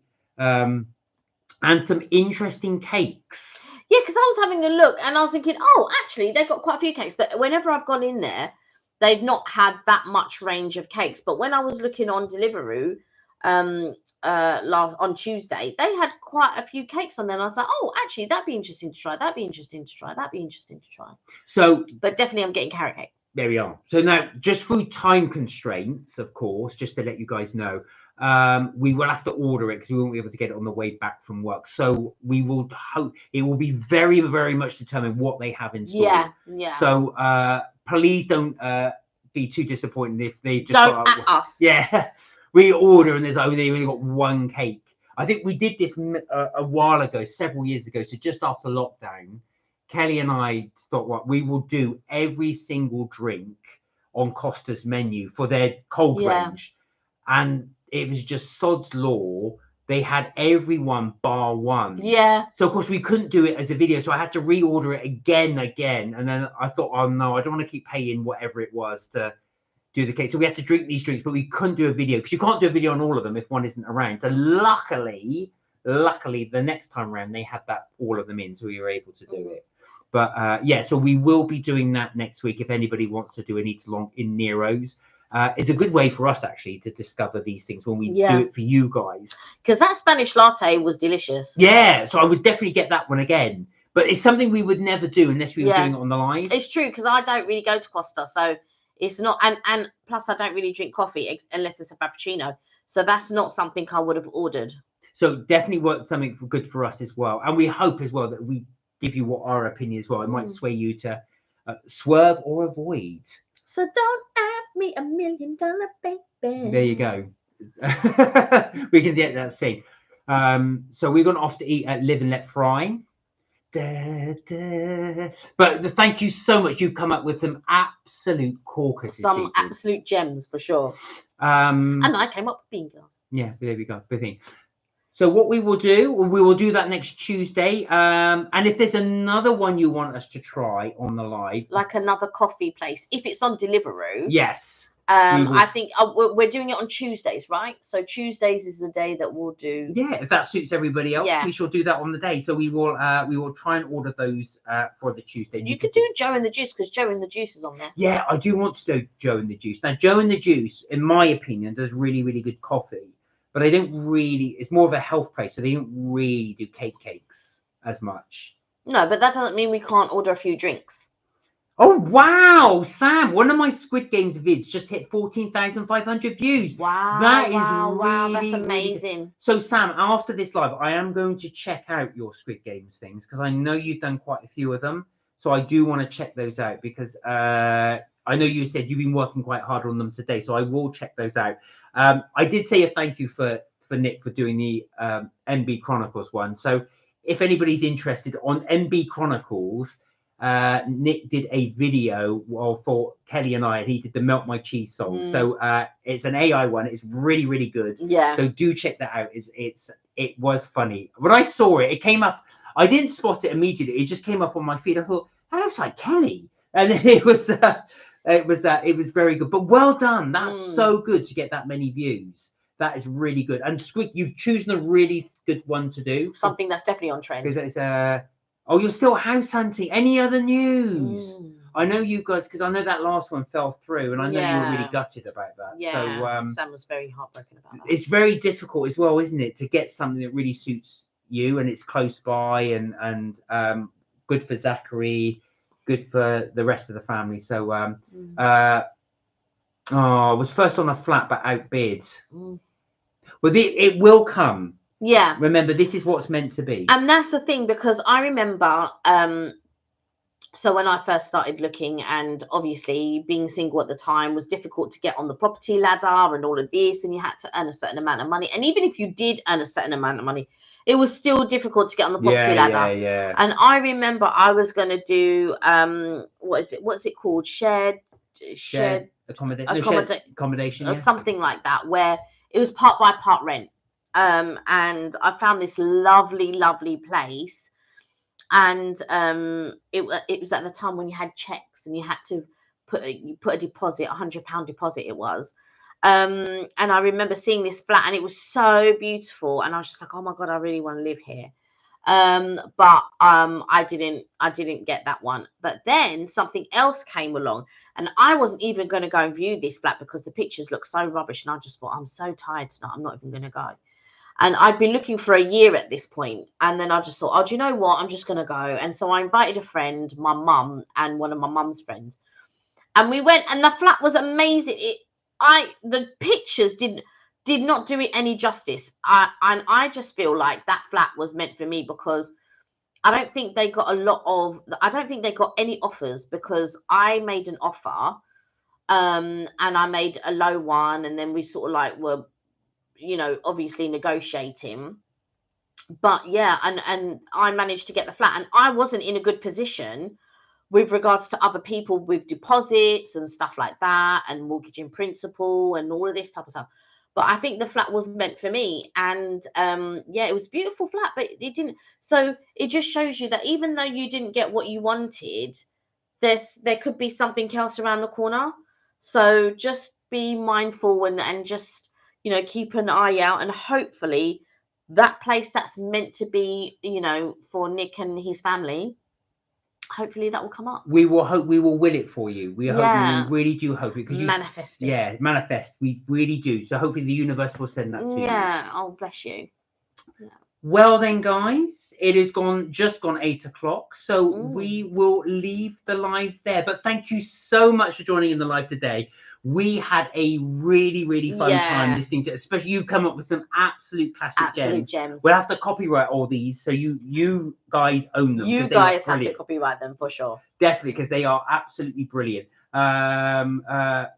S2: And some interesting cakes.
S1: Yeah, because I was having a look and I was thinking, oh, actually, they've got quite a few cakes. But whenever I've gone in there, they've not had that much range of cakes. But when I was looking on Deliveroo on Tuesday, they had quite a few cakes on there. And I was like, oh, actually, that'd be interesting to try. That'd be interesting to try. That'd be interesting to try.
S2: So,
S1: but definitely, I'm getting carrot cake.
S2: There we are. So now, just through time constraints, of course, just to let you guys know, we will have to order it because we won't be able to get it on the way back from work. So we will hope it will be very, very much determined what they have in store.
S1: Yeah.
S2: So please don't be too disappointed if they just
S1: don't at us.
S2: Yeah, we order and there's only got one cake. I think we did this a while ago, several years ago. So just after lockdown, Kelly and I thought, what we will do every single drink on Costa's menu for their cold range, and it was just sod's law. They had everyone bar one. Yeah. So, of course, we couldn't do it as a video. So I had to reorder it again. And then I thought, oh, no, I don't want to keep paying whatever it was to do the cake. So we had to drink these drinks, but we couldn't do a video because you can't do a video on all of them if one isn't around. So luckily, the next time around, they had all of them in. So we were able to do it. But, yeah, so we will be doing that next week if anybody wants to do an eat-along in Nero's. It's a good way for us actually to discover these things when we do it for you guys.
S1: Because that Spanish latte was delicious.
S2: Yeah, so I would definitely get that one again. But it's something we would never do unless we were doing it on the live.
S1: It's true because I don't really go to Costa, so it's not. And plus, I don't really drink coffee unless it's a frappuccino. So that's not something I would have ordered.
S2: So definitely work something good for us as well. And we hope as well that we give you what our opinion as well. It might sway you to swerve or avoid.
S1: So don't ask me $1 million, baby.
S2: There you go. We can get that scene. So we're going off to eat at Live and Let Fri. But thank you so much. You've come up with some absolute corkers.
S1: Some absolute gems for sure. And I came up with bean girls.
S2: Yeah, there we go. Good thing. So what we will do that next Tuesday. And if there's another one you want us to try on the live,
S1: like another coffee place, if it's on Deliveroo,
S2: yes.
S1: I think we're doing it on Tuesdays, right? So Tuesdays is the day that we'll do.
S2: Yeah, if that suits everybody else, we shall do that on the day. So we will try and order those for the Tuesday.
S1: You could do Joe and the Juice because Joe and the Juice is on there.
S2: Yeah, I do want to do Joe and the Juice. Now, Joe and the Juice, in my opinion, does really, really good coffee. But they don't really, it's more of a health place, so they don't really do cakes as much.
S1: No, but that doesn't mean we can't order a few drinks.
S2: Oh, wow, Sam, one of my Squid Games vids just hit 14,500 views.
S1: Wow,
S2: that is
S1: wow,
S2: really,
S1: that's amazing.
S2: Really... So, Sam, after this live, I am going to check out your Squid Games things because I know you've done quite a few of them. So I do want to check those out because I know you said you've been working quite hard on them today, so I will check those out. I did say a thank you for Nick for doing the NB Chronicles one. So if anybody's interested on NB Chronicles, Nick did a video for Kelly and I, and he did the Melt My Cheese song. So it's an AI one. It's really, really good.
S1: Yeah.
S2: So do check that out. It was funny. When I saw it, it came up. I didn't spot it immediately. It just came up on my feed. I thought, that looks like Kelly. And then it was very good. But well done. That's so good to get that many views. That is really good. And Squid, you've chosen a really good one to do.
S1: Something that's definitely on trend.
S2: Because it's oh, you're still house hunting. Any other news? I know you guys, because I know that last one fell through, and I know you were really gutted about that.
S1: Yeah, so Sam was very heartbroken about that.
S2: It's very difficult as well, isn't it, to get something that really suits you and it's close by and good for Zachary, good for the rest of the family. So I was first on a flat but outbid. Well, it will come.
S1: Yeah.
S2: Remember, this is what's meant to be.
S1: And that's the thing, because I remember so when I first started looking, and obviously being single at the time was difficult to get on the property ladder and all of this, and you had to earn a certain amount of money. And even if you did earn a certain amount of money, it was still difficult to get on the property ladder.
S2: Yeah.
S1: And I remember I was going to do what's it called? Shared
S2: accommodation,
S1: or something like that, where it was part by part rent. And I found this lovely place. And it was at the time when you had checks and you had to put a deposit, £100 deposit it was. And I remember seeing this flat, and it was so beautiful, and I was just like, oh my God, I really want to live here. But I didn't get that one. But then something else came along, and I wasn't even going to go and view this flat because the pictures looked so rubbish, and I just thought, I'm so tired tonight, I'm not even going to go. And I'd been looking for a year at this point. And then I just thought, oh, do you know what? I'm just going to go. And so I invited a friend, my mum, and one of my mum's friends. And we went, and the flat was amazing. The pictures did not do it any justice. And I just feel like that flat was meant for me, because I don't think they got any offers, because I made an offer, and I made a low one. And then we sort of like were, obviously negotiating, but yeah, and I managed to get the flat, and I wasn't in a good position with regards to other people with deposits and stuff like that, and mortgage in principle and all of this type of stuff. But I think the flat was meant for me, and yeah, it was a beautiful flat, but it didn't. So it just shows you that even though you didn't get what you wanted, there could be something else around the corner. So just be mindful and just keep an eye out, and hopefully that place that's meant to be, for Nick and his family, hopefully that will come up.
S2: We will hope, we will will it for you. We really do hope it, because
S1: manifest it.
S2: Yeah, manifest. We really do. So hopefully the universe will send that to you.
S1: Yeah. Oh, bless you. Yeah.
S2: Well then, guys, it has just gone 8 o'clock, so we will leave the live there. But thank you so much for joining in the live today. We had a really fun time listening to, especially you come up with some absolute classic gems. We'll have to copyright all these, so you guys own them.
S1: You guys have to copyright them for sure.
S2: Definitely, because they are absolutely brilliant. Well,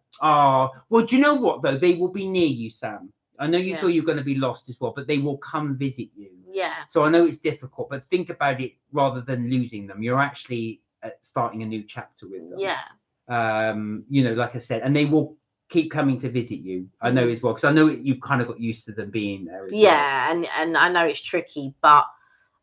S2: do you know what though? They will be near you, Sam. I know you feel you're going to be lost as well, but they will come visit you.
S1: Yeah.
S2: So I know it's difficult, but think about it rather than losing them. You're actually starting a new chapter with them.
S1: Yeah.
S2: Like I said, and they will keep coming to visit you. I know as well, because I know you kind of got used to them being there as well.
S1: And I know it's tricky, but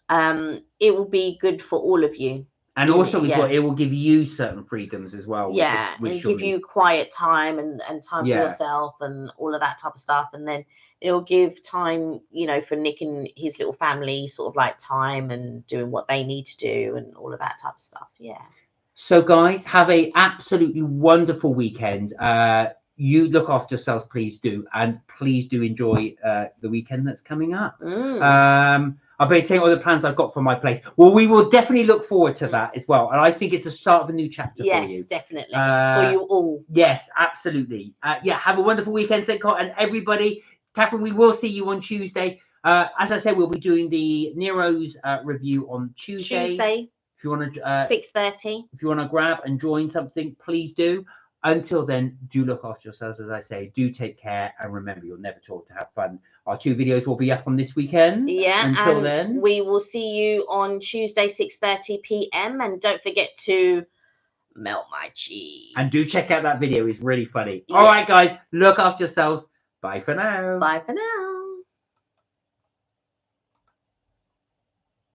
S1: it will be good for all of you.
S2: And also as well, it will give you certain freedoms as well.
S1: Yeah, and give you quiet time and time for yourself and all of that type of stuff. And then it will give time, for Nick and his little family, sort of like time and doing what they need to do and all of that type of stuff. Yeah.
S2: So guys, have a absolutely wonderful weekend. You look after yourselves, please do. And please do enjoy the weekend that's coming up. I better tell you all the plans I've got for my place. Well, we will definitely look forward to that as well. And I think it's the start of a new chapter for you.
S1: Yes, definitely. For you all.
S2: Yes, absolutely. Have a wonderful weekend, and everybody. Catherine, we will see you on Tuesday. As I said, we'll be doing the Nero's review on Tuesday. If you want to
S1: 6:30.
S2: If you want to grab and join something, please do. Until then, do look after yourselves, as I say. Do take care, and remember, you're never taught to have fun. Our 2 videos will be up on this weekend.
S1: Yeah.
S2: Until then,
S1: we will see you on Tuesday, 6:30 p.m. And don't forget to melt my cheese.
S2: And do check out that video; it's really funny. Yeah. All right, guys, look after yourselves. Bye for now.
S1: Bye for now.